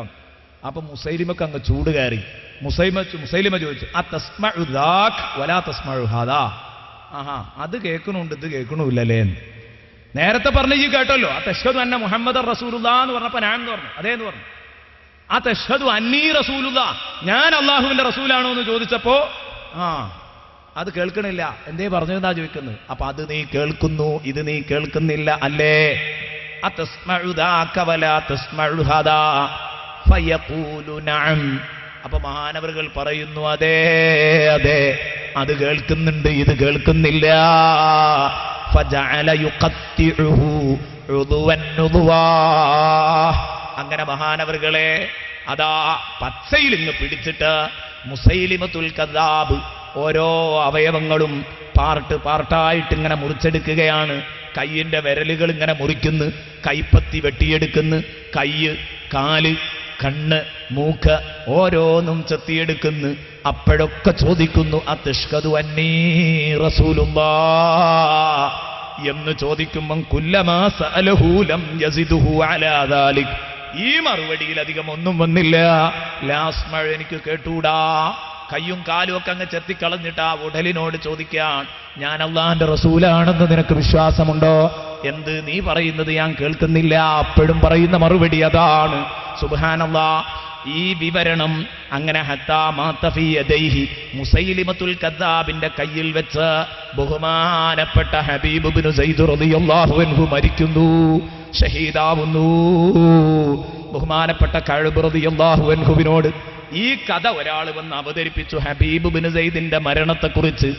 അപ്പൊ മുസൈലിമക്ക് അങ്ങ് ചൂട് കയറി. മുസൈലിമ ചോദിച്ചു, അതസ്മഉ ദാക് വലാ തസ്മഉ ഹാദാ. ആഹാ, അത് കേൾക്കണുണ്ട്, ഇത് കേൾക്കണില്ലല്ലേ. നേരത്തെ പറഞ്ഞ ഈ കേട്ടല്ലോ, അതശ്ഹദു അന്ന മുഹമ്മദ് റസൂലുള്ളാഹ് എന്ന് പറഞ്ഞപ്പോ ഞാൻ എന്ന് പറഞ്ഞു, അതേന്ന് പറഞ്ഞു. അതശ്ഹദു അന്നീ റസൂലുള്ളാഹ്, ഞാൻ അള്ളാഹുവിന്റെ റസൂലാണോ എന്ന് ചോദിച്ചപ്പോ അത് കേൾക്കണില്ല. എന്തേ പറഞ്ഞതെന്നാ ചോദിക്കുന്നത്. അപ്പൊ അത് നീ കേൾക്കുന്നു, ഇത് നീ കേൾക്കുന്നില്ല അല്ലേ? അതസ്മഉ ദാക വലാ തസ്മഉ ഹാദാ ഫയഖൂലു നഅം. അപ്പൊ മഹാനവറുകൾ പറയുന്നു, അതെ അതെ, അത് കേൾക്കുന്നുണ്ട്, ഇത് കേൾക്കുന്നില്ല. ഫജഅല യുഖത്തിഉഹു ഉദുവൻ ഉദുവാ. അങ്ങനെ മഹാനവറുകളെ അതാ പച്ചയിൽ ഇങ്ങ് പിടിച്ചിട്ട് മുസൈലിമത്തുൽ കദ്ദാബ് ഓരോ അവയവങ്ങളും പാർട്ടായിട്ട് ഇങ്ങനെ മുറിച്ചെടുക്കുകയാണ്. കയ്യിന്റെ വിരലുകൾ ഇങ്ങനെ മുറിക്കുന്നു, കൈപ്പത്തി വെട്ടിയെടുക്കുന്നു, കയ്യ്, കാല്, കണ്ണ്, മൂക്ക് ഓരോന്നും ചെത്തിയെടുക്കുന്നു. അപ്പോഴൊക്കെ ചോദിക്കുന്നു അത്ഷ്ഹദു അന്നീ റസൂലുള്ളാഹ് എന്ന് ചോദിക്കുമ്പം കുല്ലമാ സഅലഹു ലം യസിദുഹു അലാ ദാലിക്. ഈ മറുപടിയിൽ അധികം ഒന്നും വന്നില്ല. ലാസ്റ്റ് മഴ എനിക്ക് കേട്ടൂടാ. കയ്യും കാലും ഒക്കെ അങ്ങ് ചെത്തിക്കളഞ്ഞിട്ട് ആ ഉടലിനോട് ചോദിക്കാൻ, ഞാൻ അള്ളാന്റെ റസൂലാണെന്ന് നിനക്ക് വിശ്വാസമുണ്ടോ? എന്ത് നീ പറയുന്നത് ഞാൻ കേൾക്കുന്നില്ല. അപ്പോഴും പറയുന്ന മറുപടി അതാണ്. സുബ്ഹാനല്ലാഹ്. ഈ വിവരണം അങ്ങനെ ഹത്താ മാത ഫീ യദൈഹി മുസൈലിമത്തുൽ കദ്ദാബിന്റെ കയ്യിൽ വെച്ച് ബഹുമാനപ്പെട്ട ഹബീബ് ഇബ്നു സൈദ് റളിയല്ലാഹു അൻഹു മരിക്കുന്നു, ഷഹീദാവുന്നു. ബഹുമാനപ്പെട്ട കഅബ് റളിയല്ലാഹു അൻഹുവിനോട് ഈ കഥ ഒരാൾ വന്ന് അവതരിപ്പിച്ചു. ഹബീബ് ഇബ്നു സൈദിന്റെ മരണത്തെക്കുറിച്ച്,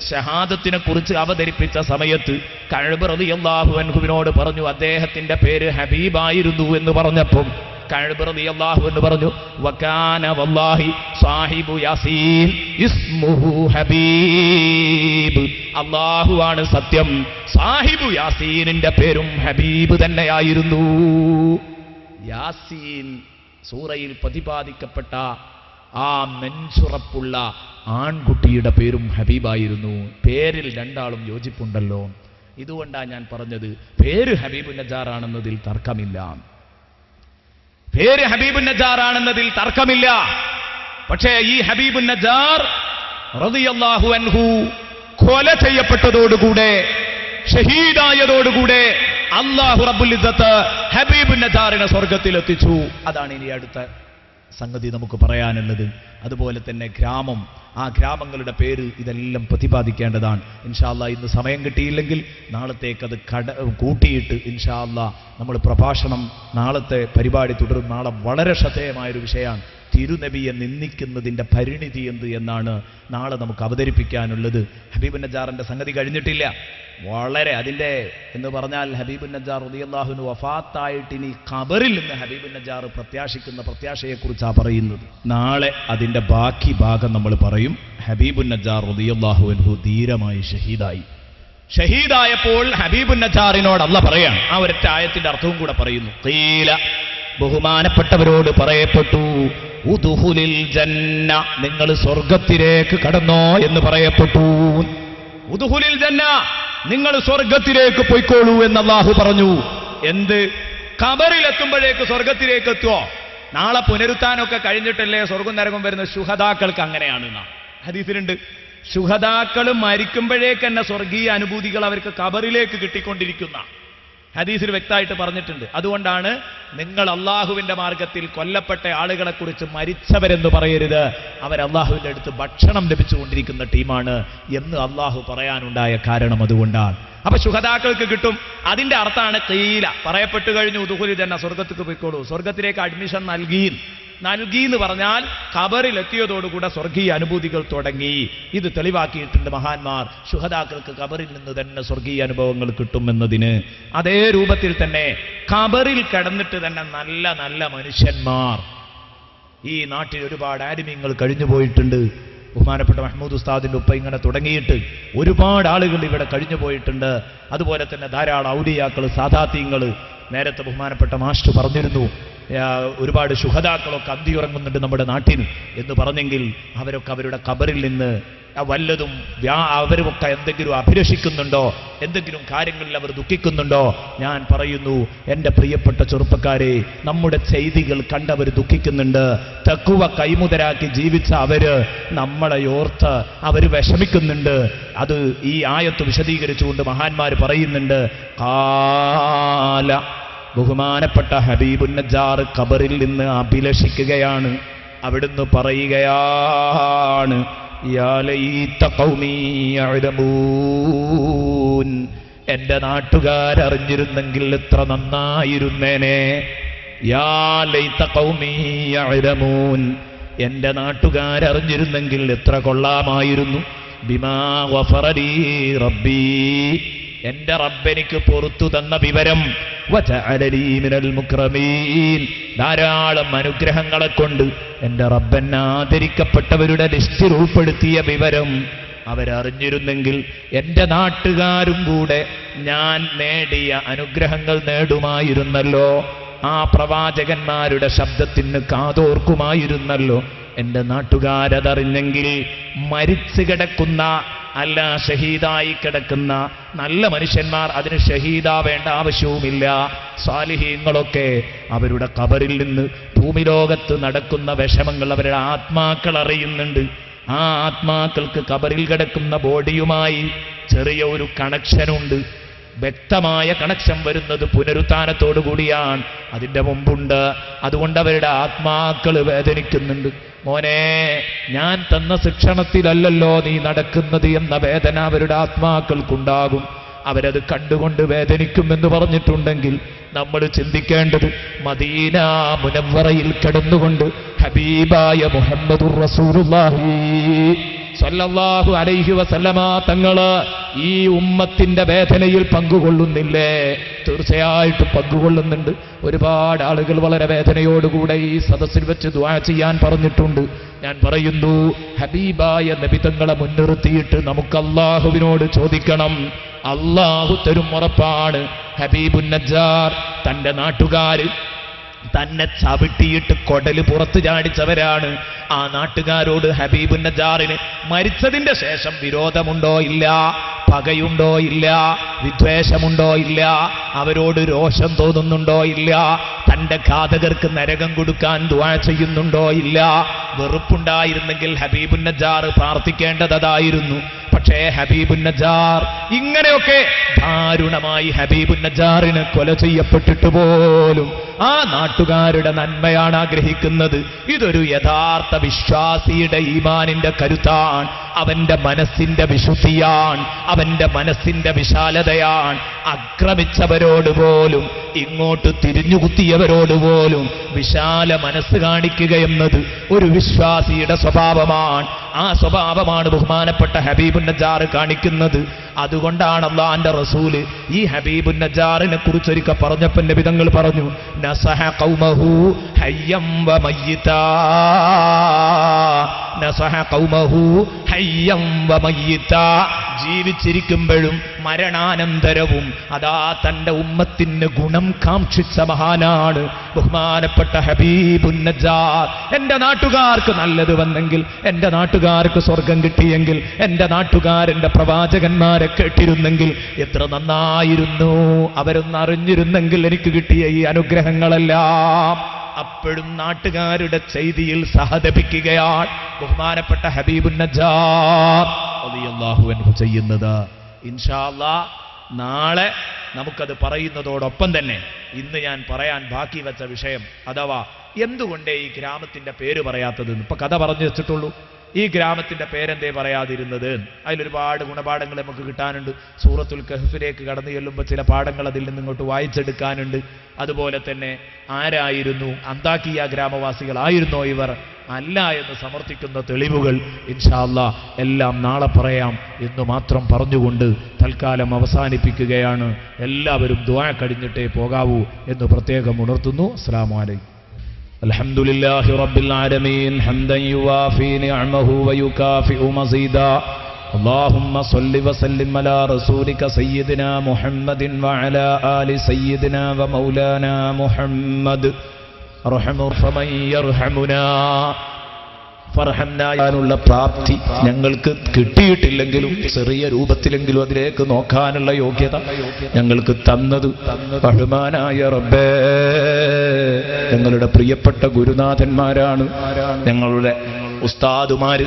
ഷഹാദത്തിനെ കുറിച്ച് അവതരിപ്പിച്ച സമയത്ത് കഅബ് റളിയല്ലാഹു അൻഹുവിനോട് പറഞ്ഞു അദ്ദേഹത്തിന്റെ പേര് ഹബീബായിരുന്നു എന്ന് പറഞ്ഞപ്പം കഅബ് റളിയല്ലാഹു അൻഹു പറഞ്ഞു, വകാന വല്ലാഹി സാഹിബു യാസീൻ ഇസ്മുഹു ഹബീബ്. അല്ലാഹുവാണ് സത്യം, സാഹിബു യാസീനിന്റെ പേരും ഹബീബ് തന്നെയായിരുന്നു. യാസീൻ സൂറയിൽ പ്രതിപാദിക്കപ്പെട്ട ആ നെഞ്ചുറപ്പുള്ള ആൺകുട്ടിയുടെ പേരും ഹബീബായിരുന്നു. പേരിൽ രണ്ടാളും യോജിപ്പുണ്ടല്ലോ. ഇതുകൊണ്ടാണ് ഞാൻ പറഞ്ഞത് പേര് ഹബീബുൻ നജ്ജാർ ആണെന്നതിൽ തർക്കമില്ല. പേര് ഹബീബുൻ നജ്ജാർ ആണെന്നതിൽ തർക്കമില്ല. പക്ഷേ ഈ ഹബീബുൻ നജ്ജാർ റളിയല്ലാഹു അൻഹു കൊല ചെയ്യപ്പെട്ടതോടുകൂടെ, ഷഹീദായതോടുകൂടെ അല്ലാഹു റബ്ബുൽ ഇസ്സത്ത് ഹബീബുൻ നജ്ജാറിനെ സ്വർഗത്തിലെത്തിച്ചു. അതാണ് ഇനി അടുത്ത സംഗതി നമുക്ക് പറയാനുള്ളത്. അതുപോലെ തന്നെ ഗ്രാമം, ആ ഗ്രാമങ്ങളുടെ പേര് ഇതെല്ലാം പ്രതിപാദിക്കേണ്ടതാണ്. ഇൻഷാ അല്ലാഹ് ഇന്ന് സമയം കിട്ടിയില്ലെങ്കിൽ നാളത്തേക്കത് കൂട്ടിയിട്ട് ഇൻഷാ അല്ലാഹ് നമ്മൾ പ്രഭാഷണം, നാളത്തെ പരിപാടി തുടരും. നാളെ വളരെ ശ്രദ്ധേയമായൊരു വിഷയമാണ് തിരുനബിയെ നിന്ദിക്കുന്നതിൻ്റെ പരിണിതി എന്ത് എന്നാണ് നാളെ നമുക്ക് അവതരിപ്പിക്കാനുള്ളത്. ഹബീബുൻ നജ്ജാറിൻ്റെ സംഗതി കഴിഞ്ഞിട്ടില്ല. വളരെ അതിൻ്റെ എന്ന് പറഞ്ഞാൽ ഹബീബുൻ നജ്ജാർ റളിയല്ലാഹു അൻഹു വഫാത്തായിട്ട് ഇനി ഖബറിൽ നിന്ന് ഹബീബുൻ നജ്ജാർ പ്രത്യാശിക്കുന്ന പ്രത്യാശയെക്കുറിച്ചാണ് പറയുന്നത്. നാളെ അതിൻ്റെ ബാക്കി ഭാഗം നമ്മൾ പറയും. ഹബീബുൻ നജ്ജാർ റളിയല്ലാഹു അൻഹു ധീരമായി ഷഹീദായപ്പോൾ ഹബീബുൻ നജ്ജാറിനോട് അല്ലാഹ് പറയാണ്. ആ ഒരൊറ്റ ആയത്തിന്റെ അർത്ഥവും കൂടെ പറയുന്നു. ഖീല, ബഹുമാനപ്പെട്ടവരോട് പറയപ്പെട്ടു, ഉദ്ഖുലിൽ ജന്ന, നിങ്ങൾ സ്വർഗത്തിലേക്ക് കടന്നോ എന്ന് പറയപ്പെട്ടു. ഉദ്ഖുലിൽ ജന്ന, നിങ്ങൾ സ്വർഗത്തിലേക്ക് പോയിക്കോളൂ എന്ന് അല്ലാഹു പറഞ്ഞു. എന്ത്? ഖബറിലെത്തുമ്പോഴേക്ക് സ്വർഗത്തിലേക്ക് എത്തുവോ? നാളെ പുനരുത്ഥാനമൊക്കെ കഴിഞ്ഞിട്ടല്ലേ സ്വർഗം നരകം വരുന്ന ശുഹദാക്കൾക്ക് അങ്ങനെയാണ്. ഹദീസിലുണ്ട്, ശുഹദാക്കൾ മരിക്കുമ്പോഴേക്ക് തന്നെ സ്വർഗീയ അനുഭൂതികൾ അവർക്ക് ഖബറിലേക്ക് കിട്ടിക്കൊണ്ടിരിക്കുന്ന ഹദീസിൽ വ്യക്തമായിട്ട് പറഞ്ഞിട്ടുണ്ട്. അതുകൊണ്ടാണ് നിങ്ങൾ അള്ളാഹുവിന്റെ മാർഗത്തിൽ കൊല്ലപ്പെട്ട ആളുകളെ കുറിച്ച് മരിച്ചവരെന്ന് പറയരുത്, അവർ അള്ളാഹുവിന്റെ അടുത്ത് ഭക്ഷണം ലഭിച്ചുകൊണ്ടിരിക്കുന്ന ടീമാണ് എന്ന് അള്ളാഹു പറയാനുണ്ടായ കാരണം അതുകൊണ്ടാണ്. അപ്പൊ ശുഹദാക്കൾക്ക് കിട്ടും. അതിന്റെ അർത്ഥമാണ് ഖീല, പറയപ്പെട്ടു കഴിഞ്ഞു ഉദ്ഖുലിൽ ജന്ന, സ്വർഗത്തേക്ക് പോയിക്കോളൂ. സ്വർഗത്തിലേക്ക് അഡ്മിഷൻ നൽകി എന്ന് പറഞ്ഞാൽ ഖബറിലെത്തിയതോടുകൂടെ സ്വർഗീയ അനുഭൂതികൾ തുടങ്ങി. ഇത് തെളിവാക്കിയിട്ടുണ്ട് മഹാന്മാർ. ശുഹദാക്കൾക്ക് ഖബറിൽ നിന്ന് തന്നെ സ്വർഗീയ അനുഭവങ്ങൾ കിട്ടുമെന്നതിന്. അതേ രൂപത്തിൽ തന്നെ ഖബറിൽ കിടന്നിട്ട് തന്നെ നല്ല നല്ല മനുഷ്യന്മാർ ഈ നാട്ടിൽ ഒരുപാട് ആലിമീങ്ങൾ കഴിഞ്ഞു പോയിട്ടുണ്ട്. ബഹുമാനപ്പെട്ട മഹ്മൂദ് ഉസ്താദിന്റെ ഉപ്പ ഇങ്ങനെ തുടങ്ങിയിട്ട് ഒരുപാട് ആളുകൾ ഇവിടെ കഴിഞ്ഞു പോയിട്ടുണ്ട്. അതുപോലെ തന്നെ ധാരാളം ഔലിയാക്കൾ, സാദാത്യങ്ങൾ. നേരത്തെ ബഹുമാനപ്പെട്ട മാസ്റ്റർ പറഞ്ഞിരുന്നു, ഒരുപാട് ശുഹദാക്കളൊക്കെ അന്തിയുറങ്ങുന്നുണ്ട് നമ്മുടെ നാട്ടിൽ എന്ന് പറഞ്ഞെങ്കിൽ അവരൊക്കെ അവരുടെ ഖബറിൽ നിന്ന് വല്ലതും അവരുമൊക്കെ എന്തെങ്കിലും അഭിലഷിക്കുന്നുണ്ടോ, എന്തെങ്കിലും കാര്യങ്ങളിൽ അവർ ദുഃഖിക്കുന്നുണ്ടോ? ഞാൻ പറയുന്നു, എൻ്റെ പ്രിയപ്പെട്ട ചെറുപ്പക്കാരെ, നമ്മുടെ ചെയ്തികൾ കണ്ടവർ ദുഃഖിക്കുന്നുണ്ട്. തഖ്വ കൈമുതരാക്കി ജീവിച്ച അവര് നമ്മളെ ഓർത്ത് അവർ വിഷമിക്കുന്നുണ്ട്. അത് ഈ ആയത്ത് വിശദീകരിച്ചുകൊണ്ട് മഹാന്മാർ പറയുന്നുണ്ട്. ഖാല, ബഹുമാനപ്പെട്ട ഹബീബുൻ നജ്ജാർ ഖബറിൽ നിന്ന് അഭിലഷിക്കുകയാണ്. അവിടുന്ന് പറയുകയാണ്, യാ ലൈത ഖൗമി യഅലമൂൻ, എൻ്റെ നാട്ടുകാരറിഞ്ഞിരുന്നെങ്കിൽ എത്ര നന്നായിരുന്നേനെ. യാ ലൈത ഖൗമി യഅലമൂൻ, എൻ്റെ നാട്ടുകാരറിഞ്ഞിരുന്നെങ്കിൽ എത്ര കൊള്ളാമായിരുന്നു. ബിമാ ഗഫറ ലീ റബ്ബി, എൻ്റെ റബ്ബെനിക്ക് പുറത്തു തന്ന വിവരം. വജഅലനീ മിനൽ മുക്രമീൻ, ധാരാളം അനുഗ്രഹങ്ങളെ കൊണ്ട് എൻ്റെ റബ്ബൻ ആദരിക്കപ്പെട്ടവരുടെ ലിസ്റ്റിൽ ഉൾപ്പെടുത്തിയ വിവരം. അവരറിഞ്ഞിരുന്നെങ്കിൽ എൻ്റെ നാട്ടുകാരും കൂടെ ഞാൻ നേടിയ അനുഗ്രഹങ്ങൾ നേടുമായിരുന്നല്ലോ. ആ പ്രവാചകന്മാരുടെ ശബ്ദത്തിന് കാതോർക്കുമായിരുന്നല്ലോ. എൻ്റെ നാട്ടുകാരതറിഞ്ഞെങ്കിൽ മരിച്ചു കിടക്കുന്ന, അല്ല ഷഹീദായി കിടക്കുന്ന നല്ല മനുഷ്യന്മാർ, അതിന് ഷഹീദാവേണ്ട ആവശ്യവുമില്ല. സാലിഹീങ്ങളൊക്കെ അവരുടെ ഖബറിൽ നിന്ന് ഭൂമിലോകത്ത് നടക്കുന്ന വിഷമങ്ങൾ അവരുടെ ആത്മാക്കൾ അറിയുന്നുണ്ട്. ആ ആത്മാക്കൾക്ക് ഖബറിൽ കിടക്കുന്ന ബോഡിയുമായി ചെറിയ ഒരു കണക്ഷനുണ്ട്. വ്യക്തമായ കണക്ഷൻ വരുന്നത് പുനരുത്ഥാനത്തോടു കൂടിയാണ്. അതിൻ്റെ മുമ്പുണ്ട്. അതുകൊണ്ട് അവരുടെ ആത്മാക്കൾ വേദനിക്കുന്നുണ്ട്. മോനെ, ഞാൻ തന്ന ശിക്ഷണത്തിലല്ലല്ലോ നീ നടക്കുന്നത് എന്ന വേദന അവരുടെ ആത്മാക്കൾക്കുണ്ടാകും. അവരത് കണ്ടുകൊണ്ട് വേദനിക്കുമെന്ന് പറഞ്ഞിട്ടുണ്ടെങ്കിൽ നമ്മൾ ചിന്തിക്കേണ്ടത് മദീന മുനവ്വറയിൽ കിടന്നുകൊണ്ട് ഹബീബായ മുഹമ്മദുർ റസൂലുള്ളാഹി സല്ലല്ലാഹു അലൈഹി വസല്ലമ തങ്ങള് ഈ ഉമ്മത്തിന്റെ വേദനയിൽ പങ്കുകൊള്ളുന്നില്ലേ? തീർച്ചയായിട്ടും പങ്കുകൊള്ളുന്നുണ്ട്. ഒരുപാട് ആളുകൾ വളരെ വേദനയോടുകൂടെ ഈ സദസ്സിൽ വെച്ച് ദുആ ചെയ്യാൻ പറഞ്ഞിട്ടുണ്ട്. ഞാൻ പറയുന്നു, ഹബീബായ നബി തങ്ങളെ മുൻനിർത്തിയിട്ട് നമുക്ക് അല്ലാഹുവിനോട് ചോദിക്കണം. അല്ലാഹു തരും ഉറപ്പാണ്. ഹബീബുൻ നജ്ജാർ തന്റെ നാട്ടുകാര് തന്നെ ചവിട്ടിയിട്ട് കൊടല് പുറത്തു ചാടിച്ചവരാണ്. ആ നാട്ടുകാരോട് ഹബീബുൻ നജ്ജാറിന് മരിച്ചതിന്റെ ശേഷം വിരോധമുണ്ടോ? ഇല്ല. പകയുണ്ടോ? ഇല്ല. വിദ്വേഷമുണ്ടോ? ഇല്ല. അവരോട് രോഷം തോന്നുന്നുണ്ടോ? ഇല്ല. തന്റെ ഘാതകർക്ക് നരകം കൊടുക്കാൻ ദുആ ചെയ്യുന്നുണ്ടോ? ഇല്ല. വെറുപ്പുണ്ടായിരുന്നെങ്കിൽ ഹബീബുൻ നജ്ജാർ പ്രാർത്ഥിക്കേണ്ടതായിരുന്നു. പക്ഷേ ഹബീബുൻ നജ്ജാർ ഇങ്ങനെയൊക്കെ ദാരുണമായി ഹബീബുൻ നജ്ജാറിന് കൊല ചെയ്യപ്പെട്ടിട്ട് പോലും ആ നാട്ടുകാരുടെ നന്മയാണ് ആഗ്രഹിക്കുന്നത്. ഇതൊരു യഥാർത്ഥ വിശ്വാസിയുടെ ഈമാനിന്റെ കരുത്താണ്. അവന്റെ മനസ്സിന്റെ വിശുദ്ധിയാണ്, അവന്റെ മനസ്സിന്റെ വിശാലതയാണ്. ആക്രമിച്ചവരോട് പോലും, ഇങ്ങോട്ട് തിരിഞ്ഞുകുത്തിയവരോട് പോലും വിശാല മനസ്സ് കാണിക്കുക എന്നത് ഒരു വിശ്വാസിയുടെ സ്വഭാവമാണ്. ആ സ്വഭാവമാണ് ബഹുമാനപ്പെട്ട ഹബീബുൻ നജ്ജാർ കാണിക്കുന്നത്. അതുകൊണ്ടാണ് അല്ലാഹുവിന്റെ റസൂല് ഈ ഹബീബുൻ നജ്ജാറിനെ കുറിച്ചൊരിക്കൽ പറഞ്ഞപ്പോൾ നബി തങ്ങൾ പറഞ്ഞു, നസഹ ഖൗമഹു ഹയ്യം വ മയ്യിതാ, നസഹ ഖൗമഹു ഹയ്യം വ മയ്യിതാ. ജീവിച്ചിരിക്കുമ്പോഴും മരണാനന്തരവും അതാ തന്റെ ഉമ്മത്തിന് ഗുണം കാക്ഷിച്ച മഹാനാണ് ബഹുമാനപ്പെട്ട ഹബീബുൻ നജ്ജാർ. എന്റെ നാട്ടുകാർക്ക് നല്ലത് വന്നെങ്കിൽ, എന്റെ നാട്ടുകാർക്ക് സ്വർഗം കിട്ടിയെങ്കിൽ, എന്റെ നാട്ടുകാരന്റെ പ്രവാചകന്മാരെ കേട്ടിരുന്നെങ്കിൽ എത്ര നന്നായിരുന്നു. അവരൊന്ന് അറിഞ്ഞിരുന്നെങ്കിൽ എനിക്ക് കിട്ടിയ ഈ അനുഗ്രഹങ്ങളെല്ലാം. അപ്പോഴും നാട്ടുകാരുടെ ചെയ്തിയിൽ സഹതപിക്കുകയാണ് ബഹുമാനപ്പെട്ട ഹബീബുൻ നജ്ജാർ റളിയല്ലാഹു അൻഹു ചെയ്യുന്നത്. ഇൻഷാ അല്ലാഹ് നാളെ നമുക്കത് പറയുന്നതോടൊപ്പം തന്നെ ഇന്ന് ഞാൻ പറയാൻ ബാക്കി വെച്ച വിഷയം, അഥവാ എന്തുകൊണ്ടേ ഈ ഗ്രാമത്തിന്റെ പേര് പറയാത്തത്. ഇപ്പൊ കഥ പറഞ്ഞു വെച്ചിട്ടുള്ളൂ. ഈ ഗ്രാമത്തിന്റെ പേരെന്തേ പറയാതിരുന്നത്? അതിലൊരുപാട് ഗുണപാഠങ്ങൾ നമുക്ക് കിട്ടാനുണ്ട്. സൂറത്തുൽ കഹ്ഫിലേക്ക് കടന്നു ചെല്ലുമ്പോൾ ചില പാഠങ്ങൾ അതിൽ നിന്ന് ഇങ്ങോട്ട് വായിച്ചെടുക്കാനുണ്ട്. അതുപോലെ തന്നെ ആരായിരുന്നു അന്താക്കിയ ഗ്രാമവാസികളായിരുന്നോ ഇവർ? അല്ല എന്ന് സമർത്ഥിക്കുന്ന തെളിവുകൾ ഇൻഷാ അല്ലാഹ് എല്ലാം നാളെ പറയാം എന്ന് മാത്രം പറഞ്ഞുകൊണ്ട് തൽക്കാലം അവസാനിപ്പിക്കുകയാണ്. എല്ലാവരും ദുആ കഴിഞ്ഞിട്ടേ പോകാവൂ എന്ന് പ്രത്യേകം ഉണർത്തുന്നു. അസ്സലാമു അലൈക്കും. الحمد لله رب العالمين حمدا يوافي نعمه ويكافئ مزيدا اللهم صل وسلم على رسولك سيدنا محمد وعلى آل سيدنا ومولانا محمد ارحم فمن يرحمنا ഫർഹംനായുള്ള പ്രാപ്തി ഞങ്ങൾക്ക് കിട്ടിയിട്ടില്ലെങ്കിലും ചെറിയ രൂപത്തിലെങ്കിലും അതിലേക്ക് നോക്കാനുള്ള യോഗ്യത ഞങ്ങൾക്ക് തന്നത് ബഹുമാനായ റബ്ബേ, ഞങ്ങളുടെ പ്രിയപ്പെട്ട ഗുരുനാഥന്മാരാണ്, ഞങ്ങളുടെ ഉസ്താദുമാര്.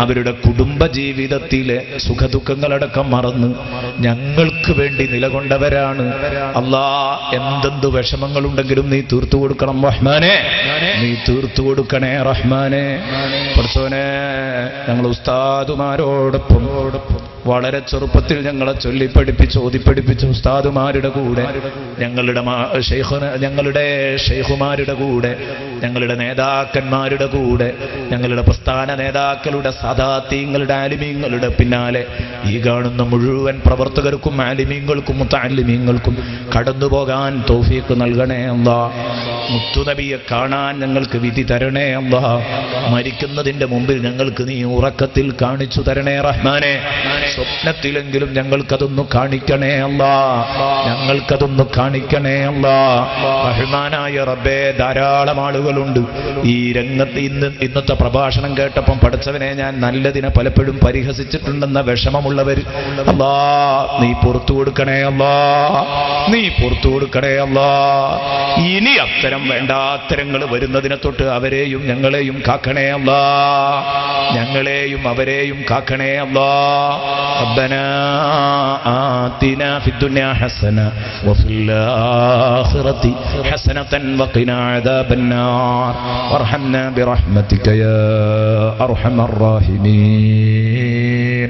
അവരുടെ കുടുംബ ജീവിതത്തിലെ സുഖദുഃഖങ്ങളടക്കം മറന്ന് ഞങ്ങൾക്ക് വേണ്ടി നിലകൊണ്ടവരാണ്. അല്ലാ, എന്തെന്ത് വിഷമങ്ങളുണ്ടെങ്കിലും നീ തീർത്തു കൊടുക്കണം റഹ്മാനെ, നീ തീർത്തു കൊടുക്കണേ റഹ്മാനെ. പഠിച്ചോനെ, ഞങ്ങൾ ഉസ്താദുമാരോടൊപ്പം വളരെ ചെറുപ്പത്തിൽ ഞങ്ങളെ ചൊല്ലിപ്പഠിപ്പിച്ച് ഓതിപ്പഠിപ്പിച്ച ഉസ്താദുമാരുടെ കൂടെ, ഞങ്ങളുടെ ഷെയ്ഖുമാരുടെ കൂടെ, ഞങ്ങളുടെ നേതാക്കന്മാരുടെ കൂടെ, ഞങ്ങളുടെ പ്രസ്ഥാന നേതാക്കളുടെ സദാത്യങ്ങളുടെ ആലിമീങ്ങളുടെ പിന്നാലെ ഈ കാണുന്ന മുഴുവൻ പ്രവർത്തകർക്കും ആലിമീങ്ങൾക്കും മുത്തഅല്ലിമീങ്ങൾക്കും കടന്നുപോകാൻ തൗഫീഖ് നൽകണേ അല്ലാഹ്. മുത്തുനബിയെ കാണാൻ ഞങ്ങൾക്ക് വിധി തരണേ അല്ലാ. മരിക്കുന്നതിന്റെ മുമ്പിൽ ഞങ്ങൾക്ക് നീ ഉറക്കത്തിൽ കാണിച്ചു തരണേ റഹ്മാനെ. സ്വപ്നത്തിലെങ്കിലും ഞങ്ങൾക്കതൊന്നു കാണിക്കണേ അല്ലാ, ഞങ്ങൾക്കതൊന്നു കാണിക്കണേ അല്ലാ. റഹ്മാനായ റബ്ബേ, ധാരാളം ആളുകളുണ്ട് ഈ രംഗത്ത്. ഇന്നത്തെ പ്രഭാഷണം കേട്ടപ്പം പഠിച്ചവനെ ഞാൻ നല്ലതിനെ പലപ്പോഴും പരിഹസിച്ചിട്ടുണ്ടെന്ന വിഷമമുള്ളവർ അല്ലാ, നീ പുറത്തു കൊടുക്കണേ അല്ലാ, നീ പുറത്തു കൊടുക്കണേ അല്ലാ. ഇനി അത്തരം വേണ്ടാത്തരങ്ങൾ വരുന്നതിനെ തൊട്ട് അവരെയും ഞങ്ങളെയും കാക്കണേ അല്ലാ, ഞങ്ങളെയും അവരെയും കാക്കണേ അല്ലാ. റബ്ബനാ ആതിനാ ഫിദ്ദുനിയാ ഹസന വഫിൽ ആഖിറതി ഹസനതൻ വഖിനാ അദാബന്നാർ വർഹംനാ ബിറഹ്മതിക യാ അർഹമർ റഹീമീൻ.